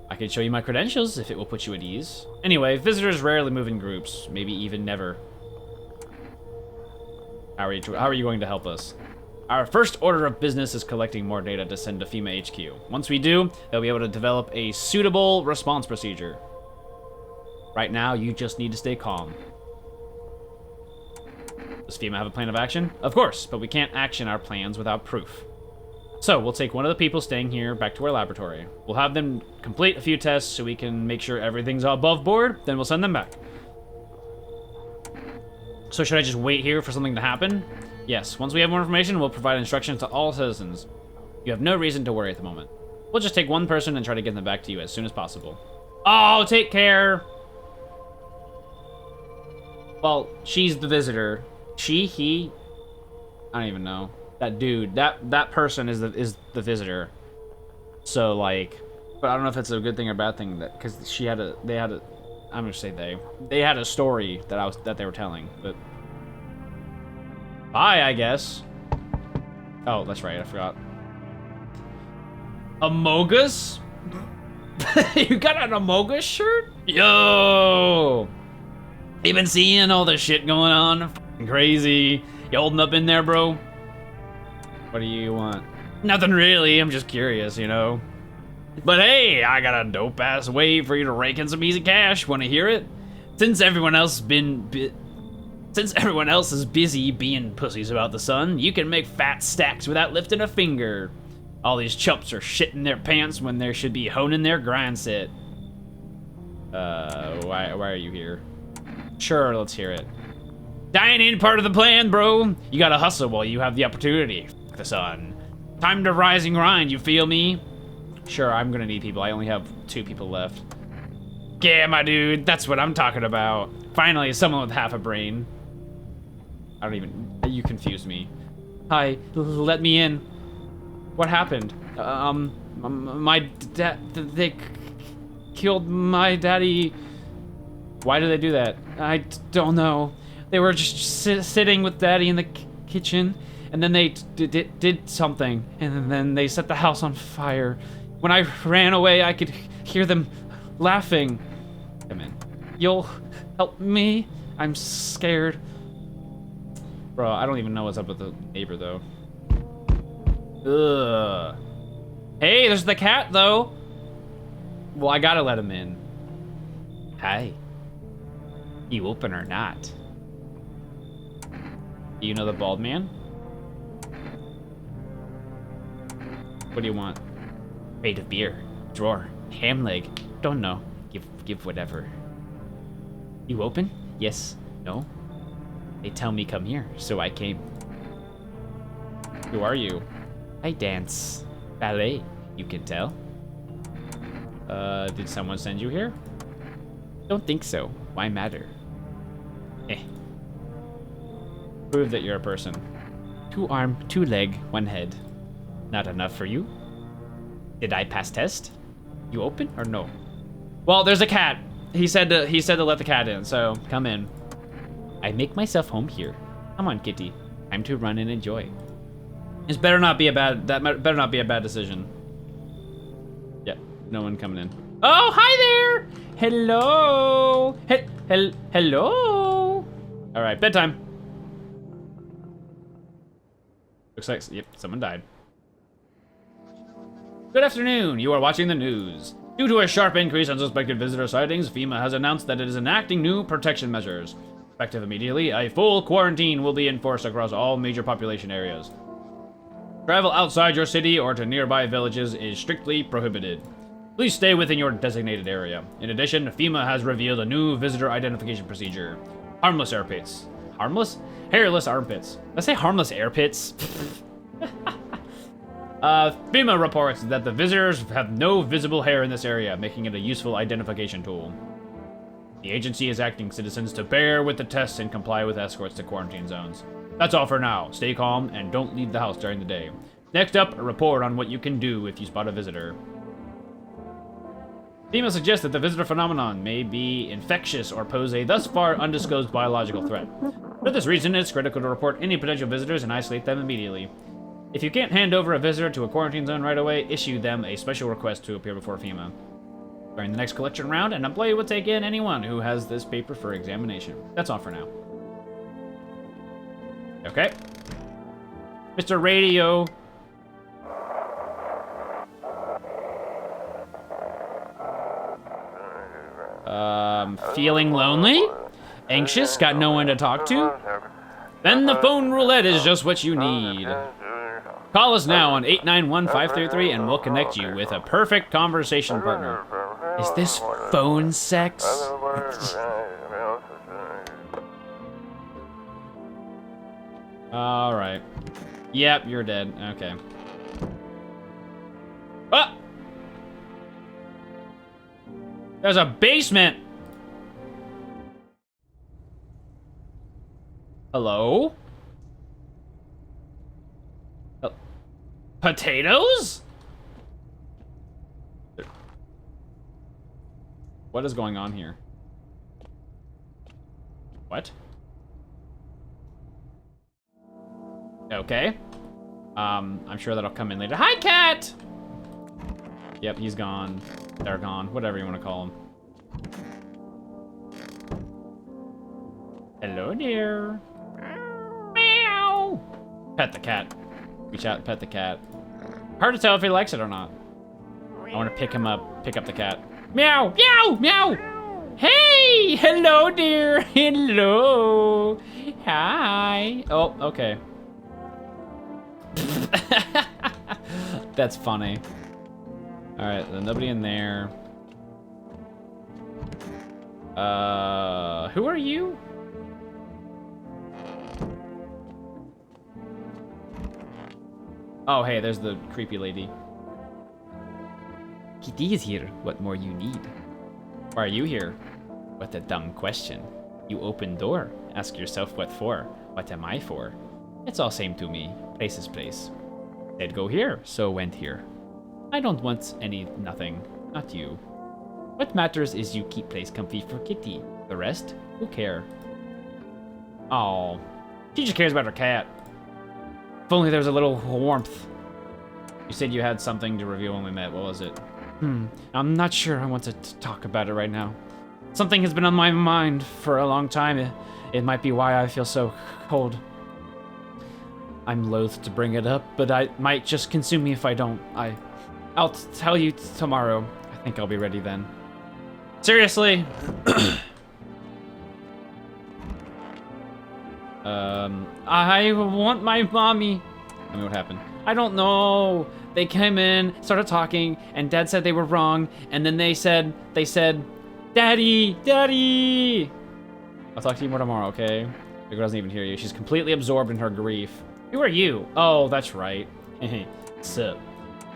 I can show you my credentials if it will put you at ease. Anyway, visitors rarely move in groups, maybe even never. How are you going to help us? Our first order of business is collecting more data to send to FEMA HQ. Once we do, they'll be able to develop a suitable response procedure. Right now, you just need to stay calm. Does FEMA have a plan of action? Of course, but we can't action our plans without proof. So, we'll take one of the people staying here back to our laboratory. We'll have them complete a few tests so we can make sure everything's above board, then we'll send them back. So should I just wait here for something to happen? Yes, once we have more information, we'll provide instructions to all citizens. You have no reason to worry at the moment. We'll just take one person and try to get them back to you as soon as possible. Oh, take care! Well, she's the visitor. She, he, I don't even know. That dude, that person is the visitor. So like, but I don't know if it's a good thing or bad thing that because I'm gonna say they had a story that they were telling. But bye, I guess. Oh, that's right, I forgot. Amogus? You got an Amogus shirt? Yo! You been seeing all this shit going on? F***ing crazy. You holding up in there, bro? What do you want? Nothing really, I'm just curious, you know? But hey, I got a dope-ass way for you to rake in some easy cash. Wanna hear it? Since everyone else is busy being pussies about the sun, you can make fat stacks without lifting a finger. All these chumps are shitting their pants when they should be honing their grind set. Why are you here? Sure, let's hear it. Dying ain't part of the plan, bro. You gotta hustle while you have the opportunity. F*** the sun. Time to rise and grind, you feel me? Sure, I'm gonna need people. I only have 2 people left. Yeah, my dude, that's what I'm talking about. Finally, someone with half a brain. I don't even... You confused me. Hi, let me in. What happened? My dad... They killed my daddy. Why did they do that? I don't know. They were just sitting with daddy in the kitchen, and then they did something, and then they set the house on fire. When I ran away, I could hear them laughing. Come in. You'll help me? I'm scared. Bro, I don't even know what's up with the neighbor, though. Ugh. Hey, there's the cat, though. Well, I gotta let him in. Hi. You open or not? You know the bald man? What do you want? Crate of beer. Drawer. Ham leg. Don't know. Give whatever. You open? Yes. No? They tell me come here, so I came. Who are you? I dance. Ballet, you can tell. Did someone send you here? Don't think so. Why matter? Eh. Prove that you're a person. 2 arm, 2 leg, 1 head. Not enough for you? Did I pass test? You open or no? Well, there's a cat. He said to let the cat in, so come in. I make myself home here. Come on, kitty. Time to run and enjoy. That better not be a bad decision. Yeah, no one coming in. Oh, hi there! Hello! Hello! All right, bedtime. Looks like, yep, someone died. Good afternoon, you are watching the news. Due to a sharp increase in suspected visitor sightings, FEMA has announced that it is enacting new protection measures. Effective immediately, a full quarantine will be enforced across all major population areas. Travel outside your city or to nearby villages is strictly prohibited. Please stay within your designated area. In addition, FEMA has revealed a new visitor identification procedure. Harmless air pits. Harmless? Hairless armpits. Did I say harmless air pits? FEMA reports that the visitors have no visible hair in this area, making it a useful identification tool. The agency is asking citizens to bear with the tests and comply with escorts to quarantine zones. That's all for now. Stay calm and don't leave the house during the day. Next up, a report on what you can do if you spot a visitor. FEMA suggests that the visitor phenomenon may be infectious or pose a thus far undisclosed biological threat. For this reason, it's critical to report any potential visitors and isolate them immediately. If you can't hand over a visitor to a quarantine zone right away, issue them a special request to appear before FEMA. During the next collection round, an employee will take in anyone who has this paper for examination. That's all for now. Okay. Mr. Radio. Feeling lonely? Anxious? Got no one to talk to? Then the phone roulette is just what you need. Call us now on 891-533 and we'll connect you with a perfect conversation partner. Is this phone sex? Alright. Yep, you're dead. Okay. Ah! There's a basement! Hello? Potatoes? What is going on here? What? Okay. I'm sure that'll come in later. Hi, cat! Yep, he's gone. They're gone. Whatever you want to call him. Hello, dear. Meow. Pet the cat. Reach out and pet the cat. Hard to tell if he likes it or not. I want to pick him up. Pick up the cat. Meow! Meow! Meow! Hey! Hello, dear. Hello. Hi. Oh, okay. That's funny. Alright, nobody in there. Who are you? Oh, hey, there's the creepy lady. Kitty is here. What more you need? Why are you here? What a dumb question. You open door. Ask yourself what for. What am I for? It's all same to me. Place is place. Said go here, so went here. I don't want nothing. Not you. What matters is you keep place comfy for Kitty. The rest, who care? Oh, she just cares about her cat. If only there was a little warmth. You said you had something to reveal when we met. What was it? I'm not sure I want to talk about it right now. Something has been on my mind for a long time. It might be why I feel so cold. I'm loath to bring it up, but I might just consume me if I don't. I'll tell you tomorrow. I think I'll be ready then. Seriously? I want my mommy. Tell me what happened. I don't know. They came in, started talking, and Dad said they were wrong, and then they said, Daddy, Daddy! I'll talk to you more tomorrow, okay? The girl doesn't even hear you. She's completely absorbed in her grief. Who are you? Oh, that's right. Sup?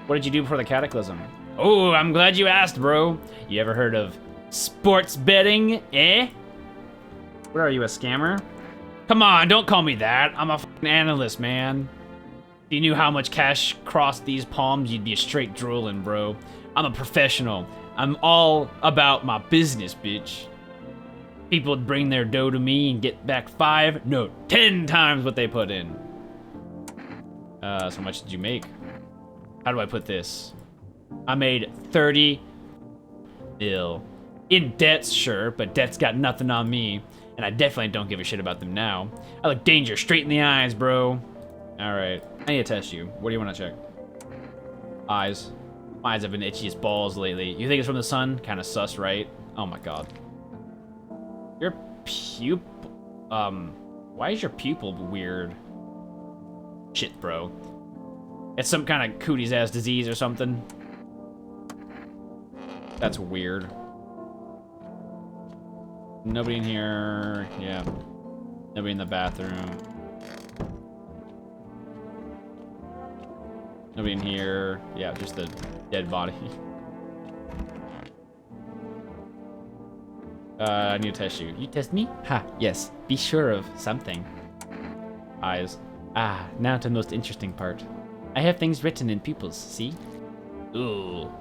What did you do before the cataclysm? Oh, I'm glad you asked, bro. You ever heard of sports betting, eh? What are you, a scammer? Come on, don't call me that. I'm a f***ing analyst, man. If you knew how much cash crossed these palms, you'd be straight drooling, bro. I'm a professional. I'm all about my business, bitch. People would bring their dough to me and get back 5, no, 10 times what they put in. So how much did you make? How do I put this? I made 30 mil. In debts, sure, but debt's got nothing on me. And I definitely don't give a shit about them now. I look danger straight in the eyes, bro. Alright, I need to test you. What do you want to check? Eyes. My eyes have been itchy as balls lately. You think it's from the sun? Kind of sus, right? Oh my god. Your pupil... why is your pupil weird? Shit, bro. It's some kind of cooties ass disease or something. That's weird. Nobody in here. Yeah. Nobody in the bathroom. Nobody in here. Yeah, just a dead body. I need to test you. You test me? Ha, yes. Be sure of something. Eyes. Ah, now to the most interesting part. I have things written in pupils, see? Ooh.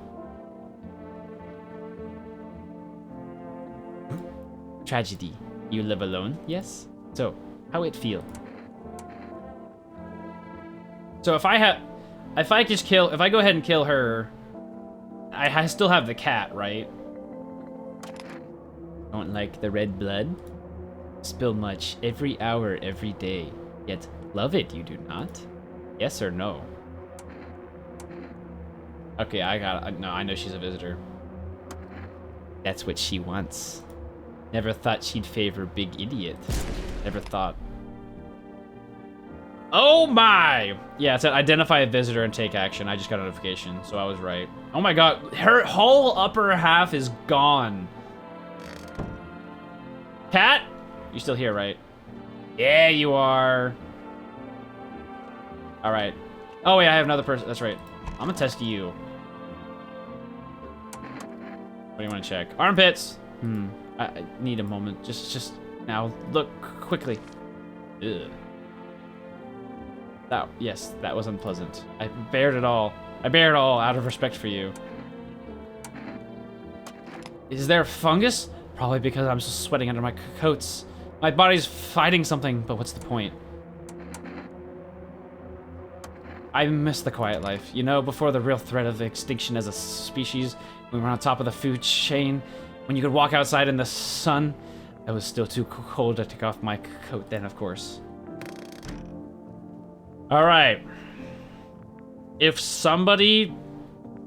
Tragedy. You live alone, yes? So, how it feel? So if I go ahead and kill her, I still have the cat, right? Don't like the red blood? Spill much every hour, every day. Yet love it, you do not? Yes or no? Okay, no, I know she's a visitor. That's what she wants. Never thought she'd favor big idiot. Never thought. Oh my! Yeah, it said identify a visitor and take action. I just got a notification, so I was right. Oh my god, her whole upper half is gone. Cat? You still here, right? Yeah, you are. All right. Oh wait, I have another person. That's right. I'm gonna test you. What do you want to check? Armpits. I need a moment. Just now. Look quickly. Ugh. Yes, that was unpleasant. I bared it all. I bared it all out of respect for you. Is there fungus? Probably because I'm sweating under my coats. My body's fighting something, but what's the point? I miss the quiet life. You know, before the real threat of extinction as a species, we were on top of the food chain. When you could walk outside in the sun, I was still too cold to take off my coat then, of course. All right. If somebody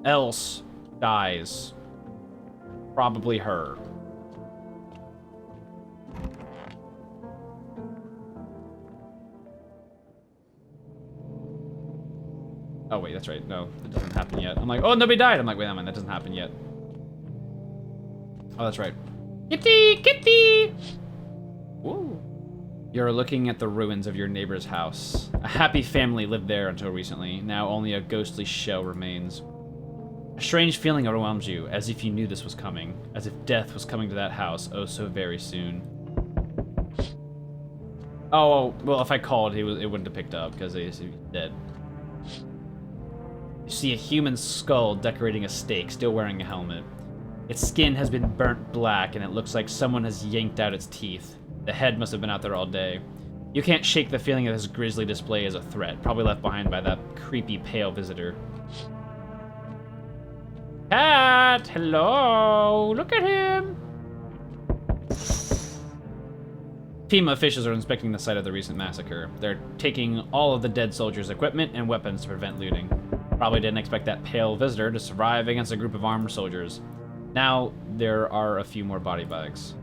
else dies, probably her. Oh wait, that's right. No, that doesn't happen yet. I'm like, oh, nobody died. I'm like, wait a minute, that doesn't happen yet. Oh, that's right. Kitty, kitty. Woo. You're looking at the ruins of your neighbor's house. A happy family lived there until recently. Now only a ghostly shell remains. A strange feeling overwhelms you, as if you knew this was coming. As if death was coming to that house oh so very soon. Oh, well, if I called, it wouldn't have picked up, because he's dead. You see a human skull decorating a stake, still wearing a helmet. Its skin has been burnt black, and it looks like someone has yanked out its teeth. The head must have been out there all day. You can't shake the feeling of this grisly display as a threat, probably left behind by that creepy pale visitor. Cat! Hello! Look at him! FEMA officials are inspecting the site of the recent massacre. They're taking all of the dead soldiers' equipment and weapons to prevent looting. Probably didn't expect that pale visitor to survive against a group of armed soldiers. Now, there are a few more body bags.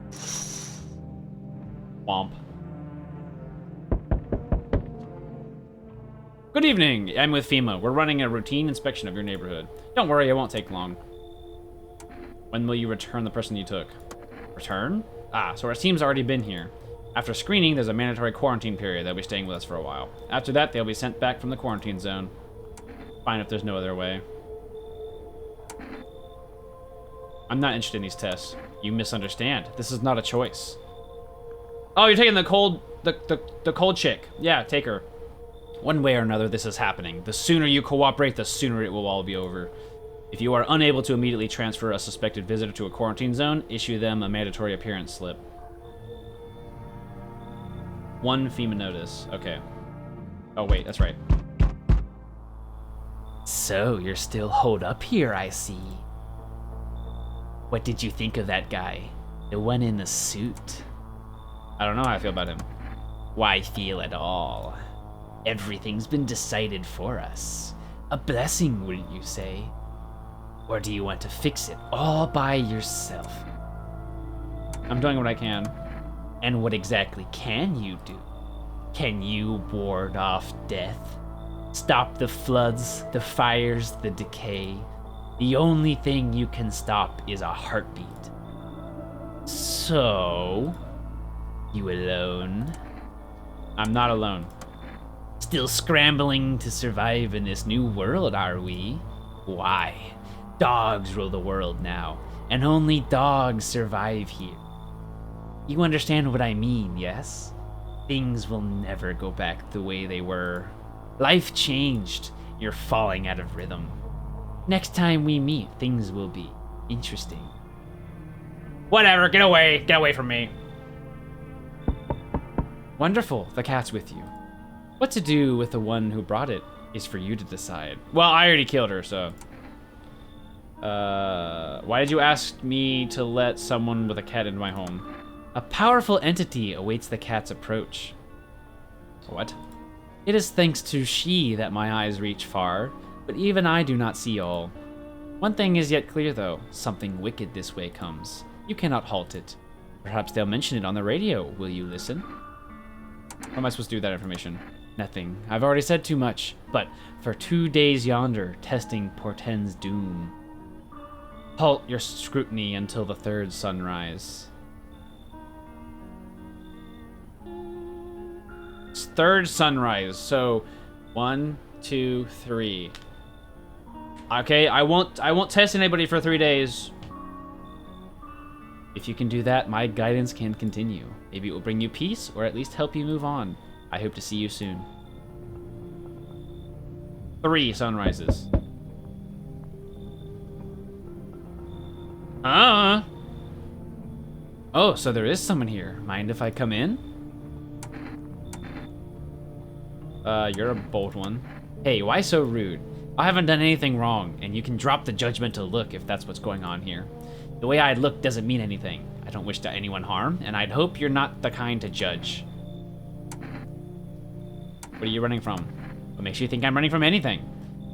Womp. Good evening, I'm with FEMA. We're running a routine inspection of your neighborhood. Don't worry, it won't take long. When will you return the person you took? Return? Ah, so our team's already been here. After screening, there's a mandatory quarantine period. They'll be staying with us for a while. After that, they'll be sent back from the quarantine zone. Fine if there's no other way. I'm not interested in these tests. You misunderstand. This is not a choice. Oh, you're taking the cold chick. Yeah, take her. One way or another, this is happening. The sooner you cooperate, the sooner it will all be over. If you are unable to immediately transfer a suspected visitor to a quarantine zone, issue them a mandatory appearance slip. 1 FEMA notice. Okay. Oh, wait, that's right. So, you're still holed up here, I see. What did you think of that guy? The one in the suit? I don't know how I feel about him. Why feel at all? Everything's been decided for us. A blessing, wouldn't you say? Or do you want to fix it all by yourself? I'm doing what I can. And what exactly can you do? Can you ward off death? Stop the floods, the fires, the decay? The only thing you can stop is a heartbeat. So, you alone? I'm not alone. Still scrambling to survive in this new world, are we? Why? Dogs rule the world now, and only dogs survive here. You understand what I mean, yes? Things will never go back the way they were. Life changed. You're falling out of rhythm. Next time we meet, things will be interesting. Whatever, get away from me. Wonderful, the cat's with you. What to do with the one who brought it is for you to decide. Well, I already killed her, so. Why did you ask me to let someone with a cat into my home? A powerful entity awaits the cat's approach. What? It is thanks to she that my eyes reach far, but even I do not see all. One thing is yet clear, though. Something wicked this way comes. You cannot halt it. Perhaps they'll mention it on the radio. Will you listen? What am I supposed to do with that information? Nothing. I've already said too much. But for 2 days yonder, testing portends doom. Halt your scrutiny until the third sunrise. It's third sunrise, so 1, 2, 3. Okay, I won't test anybody for 3 days. If you can do that, my guidance can continue. Maybe it will bring you peace, or at least help you move on. I hope to see you soon. 3 sunrises. Oh, so there is someone here. Mind if I come in? You're a bold one. Hey, why so rude? I haven't done anything wrong, and you can drop the judgmental look if that's what's going on here. The way I look doesn't mean anything. I don't wish to anyone harm, and I'd hope you're not the kind to judge. What are you running from? What makes you think I'm running from anything?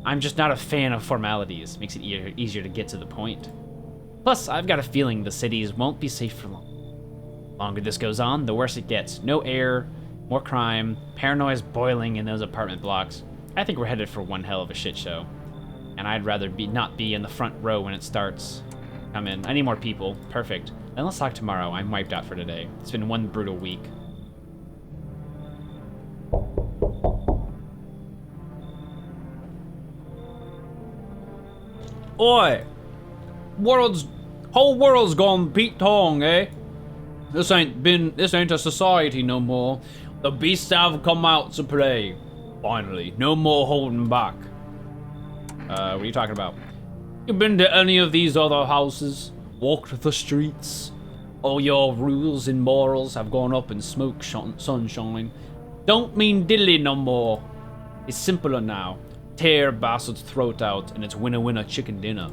I'm just not a fan of formalities. Makes it easier to get to the point. Plus, I've got a feeling the cities won't be safe for long. The longer this goes on, the worse it gets. No air, more crime, paranoia's boiling in those apartment blocks. I think we're headed for one hell of a shit show. And I'd rather not be in the front row when it starts. Come in. I need more people. Perfect. Then let's talk tomorrow. I'm wiped out for today. It's been one brutal week. Oi! Whole world's gone Pete Tong, eh? This ain't a society no more. The beasts have come out to play. Finally, no more holding back. What are you talking about? You been to any of these other houses? Walked the streets? All your rules and morals have gone up in smoke, sunshine. Don't mean diddly no more. It's simpler now. Tear bastard's throat out and it's winner winner chicken dinner.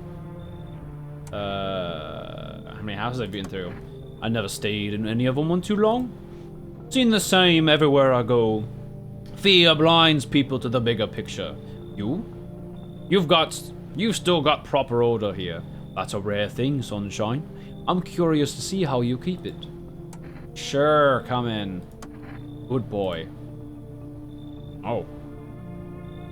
How many houses have I been through? I never stayed in any of them one too long. Seen the same everywhere I go. Fear blinds people to the bigger picture. You've still got proper order here. That's a rare thing, sunshine. I'm curious to see how you keep it. Sure, come in. Good boy. Oh.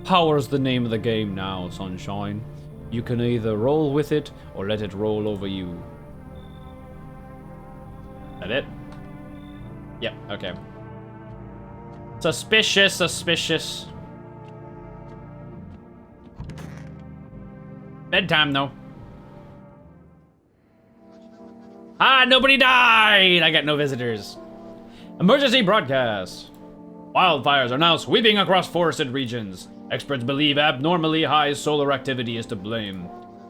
Power's the name of the game now, sunshine. You can either roll with it or let it roll over you. That it? Yep, okay. Suspicious, suspicious. Bedtime, though. Ah, nobody died! I got no visitors. Emergency broadcast. Wildfires are now sweeping across forested regions. Experts believe abnormally high solar activity is to blame.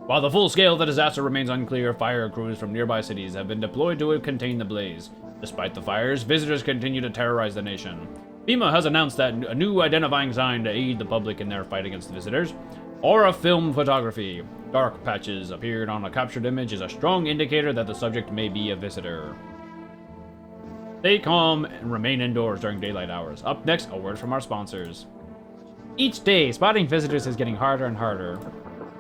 While the full scale of the disaster remains unclear, fire crews from nearby cities have been deployed to contain the blaze. Despite the fires, visitors continue to terrorize the nation. FEMA has announced that a new identifying sign to aid the public in their fight against the visitors. Aura film photography. Dark patches appeared on a captured image is a strong indicator that the subject may be a visitor. Stay calm and remain indoors during daylight hours. Up next, a word from our sponsors. Each day, spotting visitors is getting harder and harder.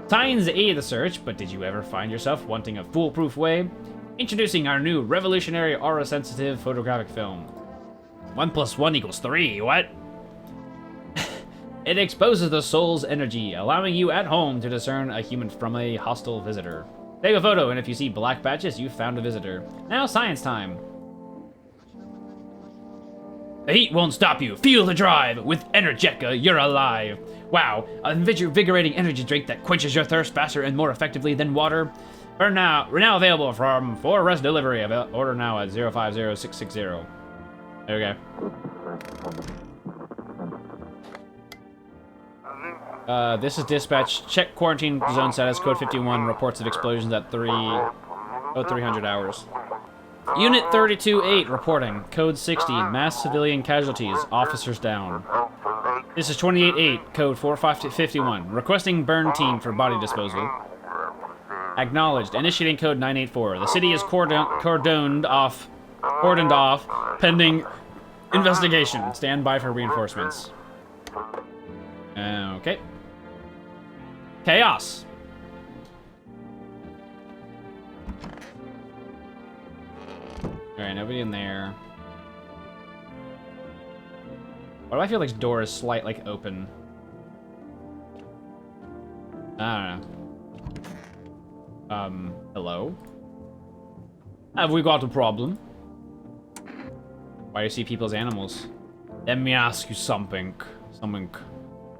Signs aid the search, but did you ever find yourself wanting a foolproof way? Introducing our new revolutionary aura-sensitive photographic film. 1 + 1 = 3, what? It exposes the soul's energy, allowing you at home to discern a human from a hostile visitor. Take a photo, and if you see black patches, you've found a visitor. Now science time. The heat won't stop you. Feel the drive. With Energetica, you're alive. Wow, an invigorating energy drink that quenches your thirst faster and more effectively than water. We're now available from 4 Rest Delivery. Order now at 050660. There we go. This is dispatch. Check quarantine zone status. Code 51 reports of explosions at 300 hours. Unit 32-8 reporting. Code 60. Mass civilian casualties. Officers down. This is 28-8. Code 4551. Requesting burn team for body disposal. Acknowledged. Initiating code 984. The city is cordoned off, pending investigation. Stand by for reinforcements. Okay. Chaos. Alright, nobody in there. Why do I feel like this door is slightly open? I don't know. Hello? Have we got a problem? Why do you see people as animals? Let me ask you something.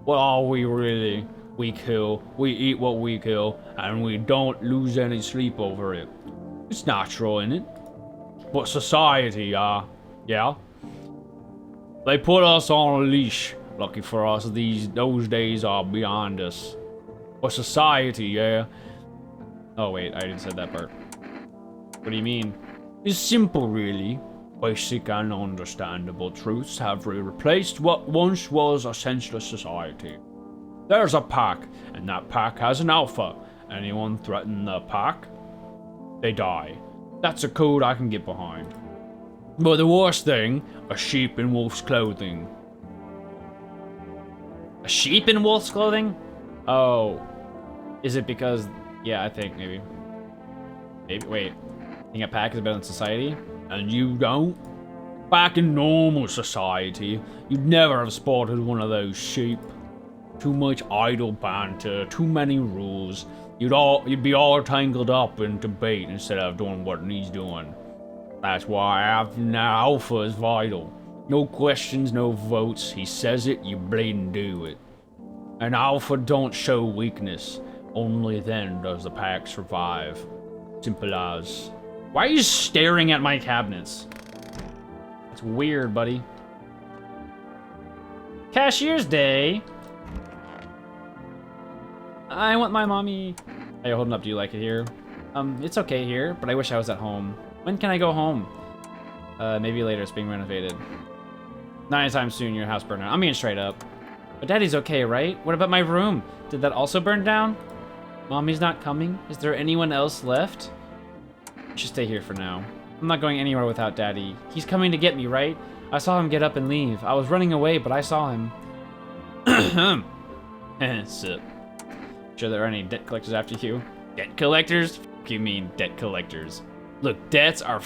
What are we really? We kill, we eat what we kill, and we don't lose any sleep over it. It's natural, isn't it? But society, yeah. They put us on a leash. Lucky for us, those days are behind us. But society, yeah. Oh wait, I didn't say that part. What do you mean? It's simple, really. Basic and understandable truths have replaced what once was a senseless society. There's a pack, and that pack has an alpha. Anyone threaten the pack, they die. That's a code I can get behind. But the worst thing, a sheep in wolf's clothing. A sheep in wolf's clothing? Oh. Is it because... Yeah, I think maybe. Wait. Think a pack is better than society? And you don't? Back in normal society, you'd never have spotted one of those sheep. Too much idle banter, too many rules. You'd be all tangled up in debate instead of doing what he's doing. That's why having alpha is vital. No questions, no votes. He says it, you bleeding do it. An alpha don't show weakness. Only then does the pack survive. Simple as. Why are you staring at my cabinets? It's weird, buddy. Cashier's day. I want my mommy. How you holding up? Do you like it here? It's okay here, but I wish I was at home. When can I go home? Maybe later. It's being renovated. Not anytime soon. Your house burned down. I'm being straight up. But Daddy's okay, right? What about my room? Did that also burn down? Mommy's not coming? Is there anyone else left? I should stay here for now. I'm not going anywhere without Daddy. He's coming to get me, right? I saw him get up and leave. I was running away, but I saw him. Sit. Sure there are any debt collectors after you? Debt collectors? What do you mean, debt collectors? Look, debts are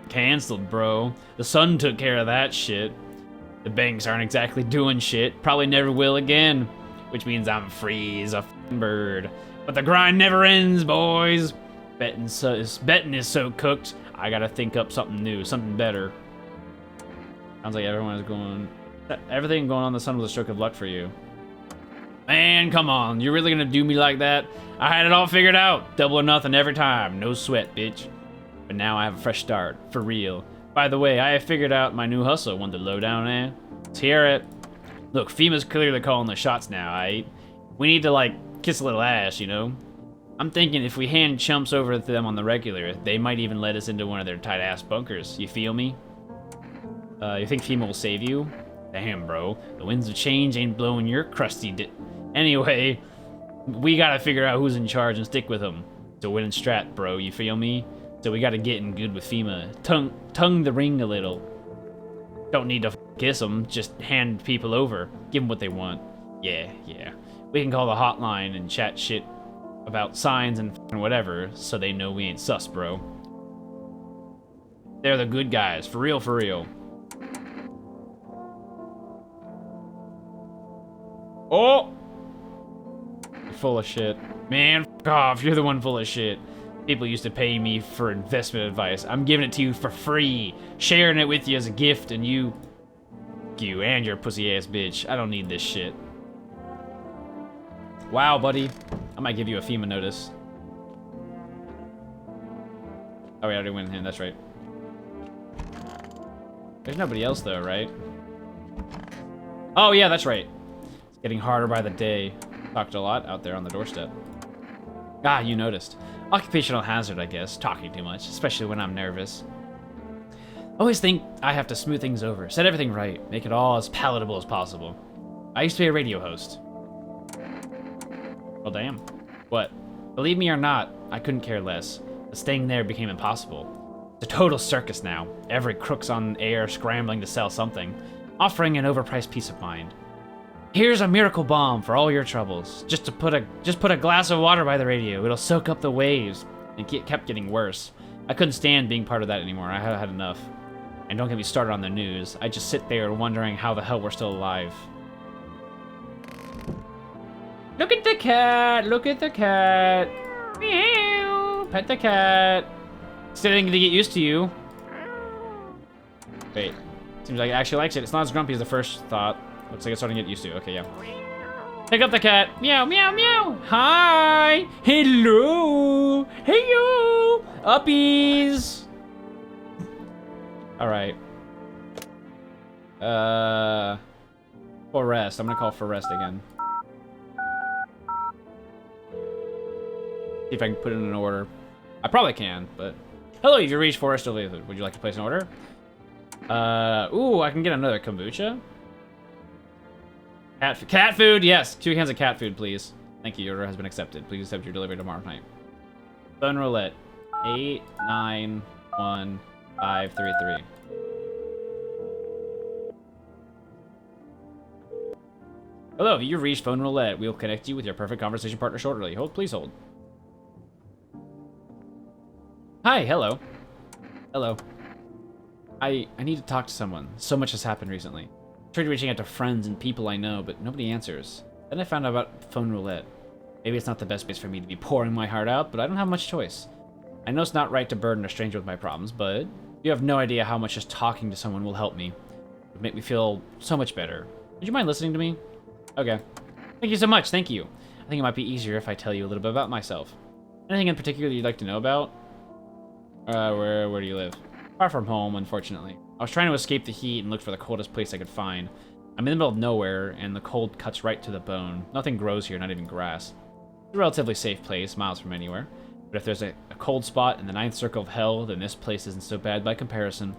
canceled, bro. The sun took care of that shit. The banks aren't exactly doing shit. Probably never will again. Which means I'm free as a bird. But the grind never ends, boys. Betting is so cooked, I gotta think up something new, something better. Sounds like everything going on the sun was a stroke of luck for you. Man, come on, you're really gonna do me like that? I had it all figured out. Double or nothing every time, no sweat, bitch. But now I have a fresh start, for real. By the way, I have figured out my new hustle. Want the lowdown, eh? Let's hear it. Look, FEMA's clearly calling the shots now, aight? We need to, like, kiss a little ass, you know? I'm thinking if we hand chumps over to them on the regular, they might even let us into one of their tight-ass bunkers. You feel me? You think FEMA will save you? Damn, bro. The winds of change ain't blowing your crusty Anyway, we gotta figure out who's in charge and stick with them. It's a winning strat, bro. You feel me? So we gotta get in good with FEMA. Tongue the ring a little. Don't need to kiss them. Just hand people over. Give them what they want. Yeah. We can call the hotline and chat shit about signs and whatever, so they know we ain't sus, bro. They're the good guys, for real, for real. Oh! You're full of shit. Man, f*** off, you're the one full of shit. People used to pay me for investment advice. I'm giving it to you for free. Sharing it with you as a gift, and you and your pussy-ass bitch. I don't need this shit. Wow, buddy. I might give you a FEMA notice. Oh, we already went in him, that's right. There's nobody else, though, right? Oh, yeah, that's right. It's getting harder by the day. Talked a lot out there on the doorstep. Ah, you noticed. Occupational hazard, I guess. Talking too much, especially when I'm nervous. Always think I have to smooth things over, set everything right, make it all as palatable as possible. I used to be a radio host. Well, damn. What? Believe me or not, I couldn't care less. But staying there became impossible. It's a total circus now. Every crook's on air scrambling to sell something, offering an overpriced peace of mind. Here's a miracle bomb for all your troubles. Just put a glass of water by the radio. It'll soak up the waves. And it kept getting worse. I couldn't stand being part of that anymore. I had enough. And don't get me started on the news. I just sit there wondering how the hell we're still alive. Look at the cat! Look at the cat! Meow! Pet the cat! Still getting to get used to you. Wait. Seems like it actually likes it. It's not as grumpy as the first thought. Looks like it's starting to get used to. Okay, yeah. Pick up the cat. Meow, meow, meow. Hi. Hello. Hello. Uppies. All right. Forest. I'm gonna call Forest again. See if I can put it in an order. I probably can, but... Hello, you've reached Forest of Lethwood. Would you like to place an order? Ooh, I can get another kombucha. Cat food, yes. 2 cans of cat food, please. Thank you, your order has been accepted. Please accept your delivery tomorrow night. Phone roulette. 891533. Hello, you've reached phone roulette. We'll connect you with your perfect conversation partner shortly. Please hold. Hi, hello. Hello. I need to talk to someone. So much has happened recently. I tried reaching out to friends and people I know, but nobody answers. Then I found out about phone roulette. Maybe it's not the best place for me to be pouring my heart out, but I don't have much choice. I know it's not right to burden a stranger with my problems, but you have no idea how much just talking to someone will help me. It would make me feel so much better. Would you mind listening to me? Okay. Thank you so much, thank you. I think it might be easier if I tell you a little bit about myself. Anything in particular you'd like to know about? Where do you live? Far from home, unfortunately. I was trying to escape the heat and look for the coldest place I could find. I'm in the middle of nowhere, and the cold cuts right to the bone. Nothing grows here, not even grass. It's a relatively safe place, miles from anywhere. But if there's a cold spot in the 9th circle of hell, then this place isn't so bad by comparison.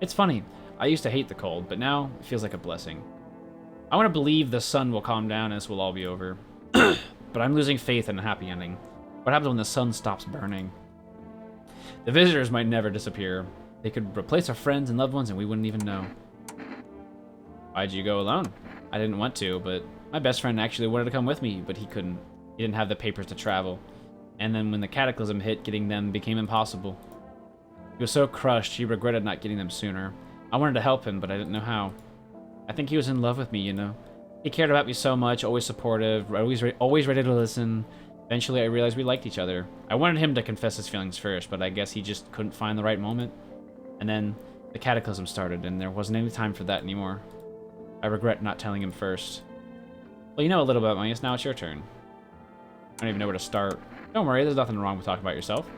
It's funny. I used to hate the cold, but now it feels like a blessing. I want to believe the sun will calm down and this will all be over. But I'm losing faith in a happy ending. What happens when the sun stops burning? The visitors might never disappear. They could replace our friends and loved ones and we wouldn't even know. Why'd you go alone? I didn't want to, but my best friend actually wanted to come with me, but he couldn't. He didn't have the papers to travel. And then when the cataclysm hit, getting them became impossible. He was so crushed, he regretted not getting them sooner. I wanted to help him, but I didn't know how. I think he was in love with me, you know. He cared about me so much, always supportive, always ready to listen. Eventually, I realized we liked each other. I wanted him to confess his feelings first, but I guess he just couldn't find the right moment. And then the cataclysm started, and there wasn't any time for that anymore. I regret not telling him first. Well, you know a little about me, so now it's your turn. I don't even know where to start. Don't worry, there's nothing wrong with talking about yourself.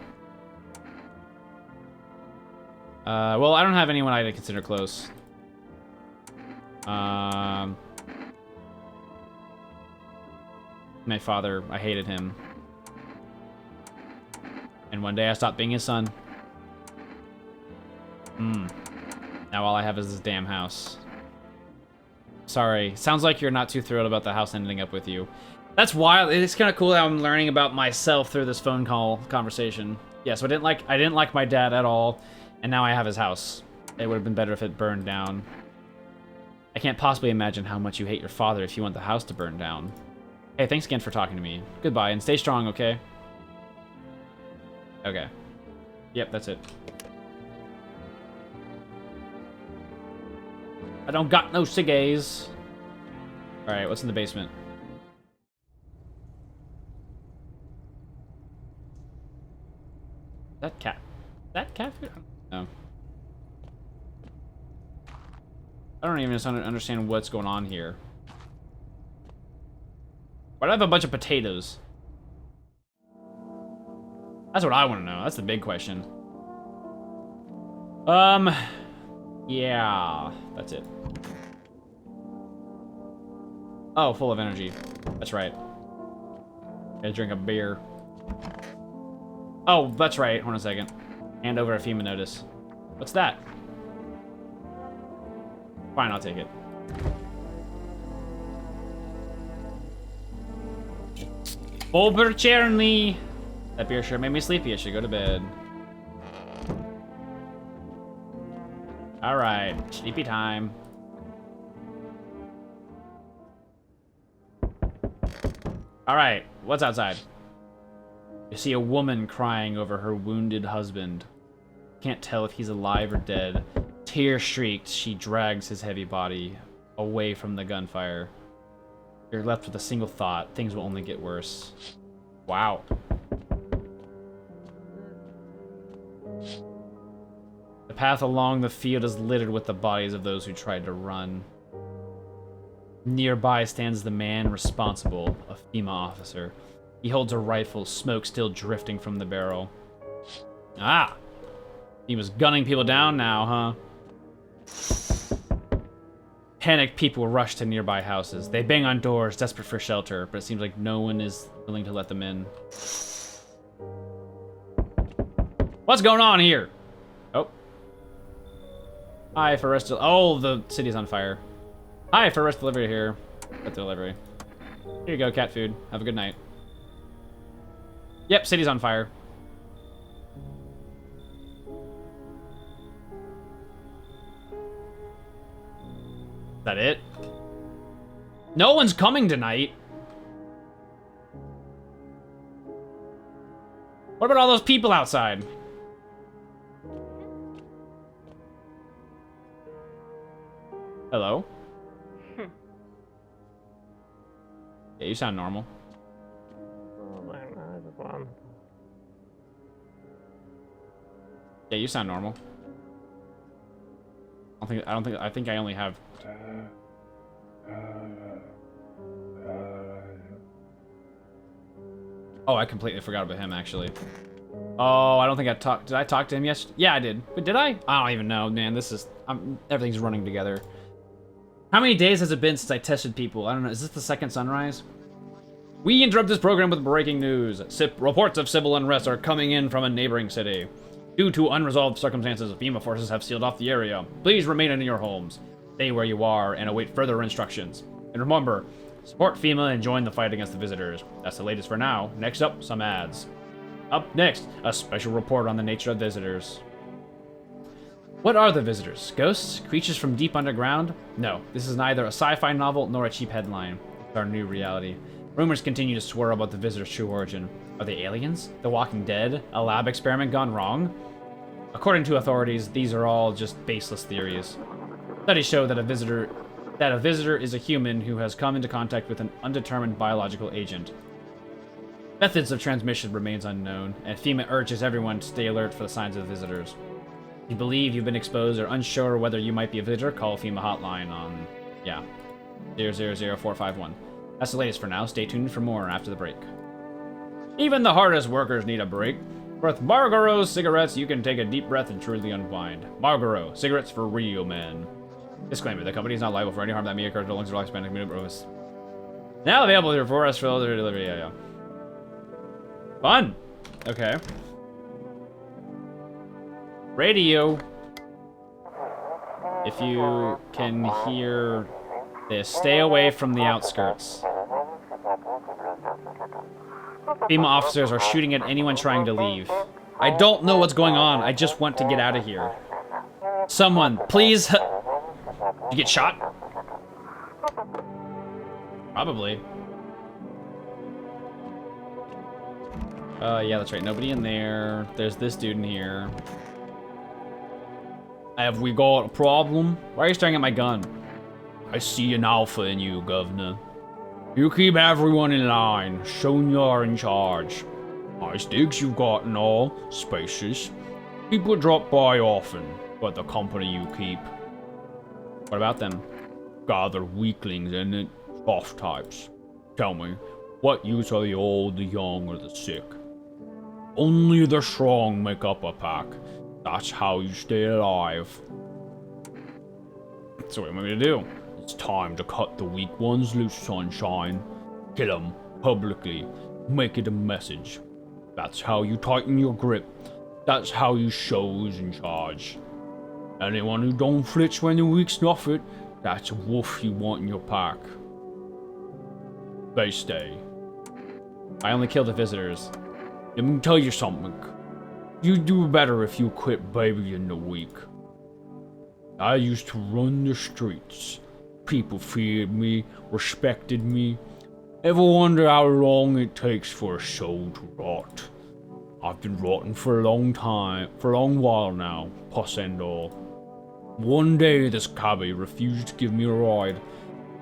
Well, I don't have anyone I'd consider close. My father, I hated him. And one day I stopped being his son. Now all I have is this damn house. Sorry. Sounds like you're not too thrilled about the house ending up with you. That's wild. It's kind of cool how I'm learning about myself through this phone call conversation. Yeah, so I didn't like my dad at all, and now I have his house. It would have been better if it burned down. I can't possibly imagine how much you hate your father if you want the house to burn down. Hey, thanks again for talking to me. Goodbye, and stay strong, okay? Okay. Yep, that's it. I don't got no ciggies. Alright, what's in the basement? That cat food? No. I don't even understand what's going on here. Why do I have a bunch of potatoes? That's what I want to know. That's the big question. Yeah, that's it. Oh, full of energy. That's right. Gotta drink a beer. Oh, that's right. Hold on a second. Hand over a FEMA notice. What's that? Fine, I'll take it. Obercherny. That beer sure made me sleepy. I should go to bed. All right, sleepy time. All right, what's outside? You see a woman crying over her wounded husband. Can't tell if he's alive or dead. Tear-streaked, she drags his heavy body away from the gunfire. You're left with a single thought. Things will only get worse. Wow. The path along the field is littered with the bodies of those who tried to run. Nearby stands the man responsible, a FEMA officer. He holds a rifle, smoke still drifting from the barrel. Ah! He was gunning people down now, huh? Panicked people rush to nearby houses. They bang on doors, desperate for shelter, but it seems like no one is willing to let them in. What's going on here? Oh. Hi, for rest. Oh, the city's on fire. Hi, for rest delivery here. Pet delivery. Here you go, cat food. Have a good night. Yep, city's on fire. Is that it? No one's coming tonight. What about all those people outside? Hello? Yeah, you sound normal. Yeah, you sound normal. I think I only have... Oh, I completely forgot about him, actually. Oh, I don't think I talked... Did I talk to him yesterday? Yeah, I did. But did I? I don't even know, man. This is... everything's running together. How many days has it been since I tested people? I don't know. Is this the second sunrise? We interrupt this program with breaking news. Reports of civil unrest are coming in from a neighboring city. Due to unresolved circumstances, FEMA forces have sealed off the area. Please remain in your homes. Stay where you are and await further instructions. And remember, support FEMA and join the fight against the visitors. That's the latest for now. Next up, some ads. Up next, a special report on the nature of visitors. What are the visitors? Ghosts? Creatures from deep underground? No, this is neither a sci-fi novel nor a cheap headline. It's our new reality. Rumors continue to swirl about the visitors' true origin. Are they aliens? The Walking Dead? A lab experiment gone wrong? According to authorities, these are all just baseless theories. Studies show that a visitor is a human who has come into contact with an undetermined biological agent. Methods of transmission remains unknown, and FEMA urges everyone to stay alert for the signs of visitors. If you believe you've been exposed or unsure whether you might be a visitor, call FEMA hotline on, 000451. That's the latest for now. Stay tuned for more after the break. Even the hardest workers need a break. With Marlboro cigarettes, you can take a deep breath and truly unwind. Marlboro, cigarettes for real men. Disclaimer, the company is not liable for any harm that may occur to the lungs or lifespan of community. Now available for us for delivery. Yeah. Fun. Okay. Radio. If you can hear this, stay away from the outskirts. FEMA officers are shooting at anyone trying to leave. I don't know what's going on. I just want to get out of here. Someone, please. Did you get shot? Probably. Yeah, that's right. Nobody in there. There's this dude in here. Have we got a problem? Why are you staring at my gun? I see an alpha in you, Governor. You keep everyone in line, showing you're in charge. Nice digs you've got and all, spacious. People drop by often, but the company you keep. What about them? Gather weaklings, isn't it? Soft types. Tell me, what use are the old, the young, or the sick? Only the strong make up a pack. That's how you stay alive. So what do you want me to do? It's time to cut the weak ones loose, sunshine. Kill them publicly. Make it a message. That's how you tighten your grip. That's how you show who's in charge. Anyone who don't flinch when the weak snuff it, that's a wolf you want in your pack. They stay. I only kill the visitors. Let me tell you something. You do better if you quit babying the weak. I used to run the streets. People feared me, respected me. Ever wonder how long it takes for a soul to rot? I've been rotting for a long while now, pus and all. One day this cabbie refused to give me a ride.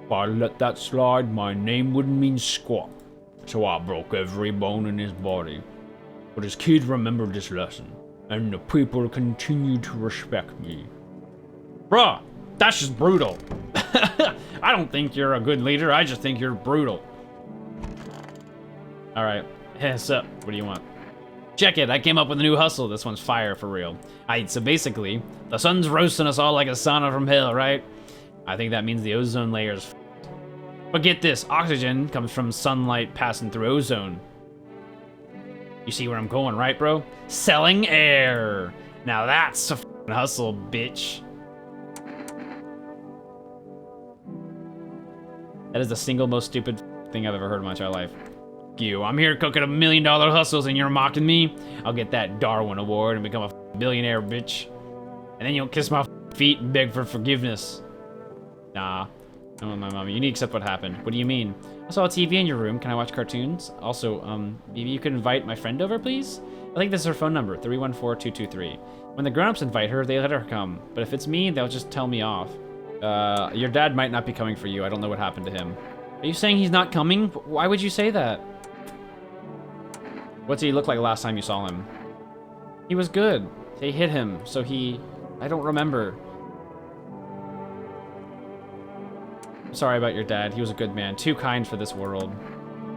If I let that slide, my name wouldn't mean squat. So I broke every bone in his body. But his kids remembered this lesson, and the people continued to respect me. Bruh, that's just brutal. I don't think you're a good leader, I just think you're brutal. Alright, hey, what's up? What do you want? Check it, I came up with a new hustle. This one's fire for real. Alright, so basically, the sun's roasting us all like a sauna from hell, right? I think that means the ozone layer's But get this, oxygen comes from sunlight passing through ozone. You see where I'm going, right, bro? Selling air. Now that's a f***ing hustle, bitch. That is the single most stupid thing I've ever heard in my entire life. You, I'm here cooking $1 million hustles and you're mocking me? I'll get that Darwin Award and become a billionaire, bitch. And then you'll kiss my feet and beg for forgiveness. Nah. Oh, my mom, you need to accept what happened. What do you mean? I saw a TV in your room. Can I watch cartoons? Also, maybe you could invite my friend over, please? I think this is her phone number, 314-223. When the grown-ups invite her, they let her come. But if it's me, they'll just tell me off. Your dad might not be coming for you. I don't know what happened to him. Are you saying he's not coming? Why would you say that? What did he look like last time you saw him? He was good. They hit him, so I don't remember. Sorry about your dad. He was a good man. Too kind for this world.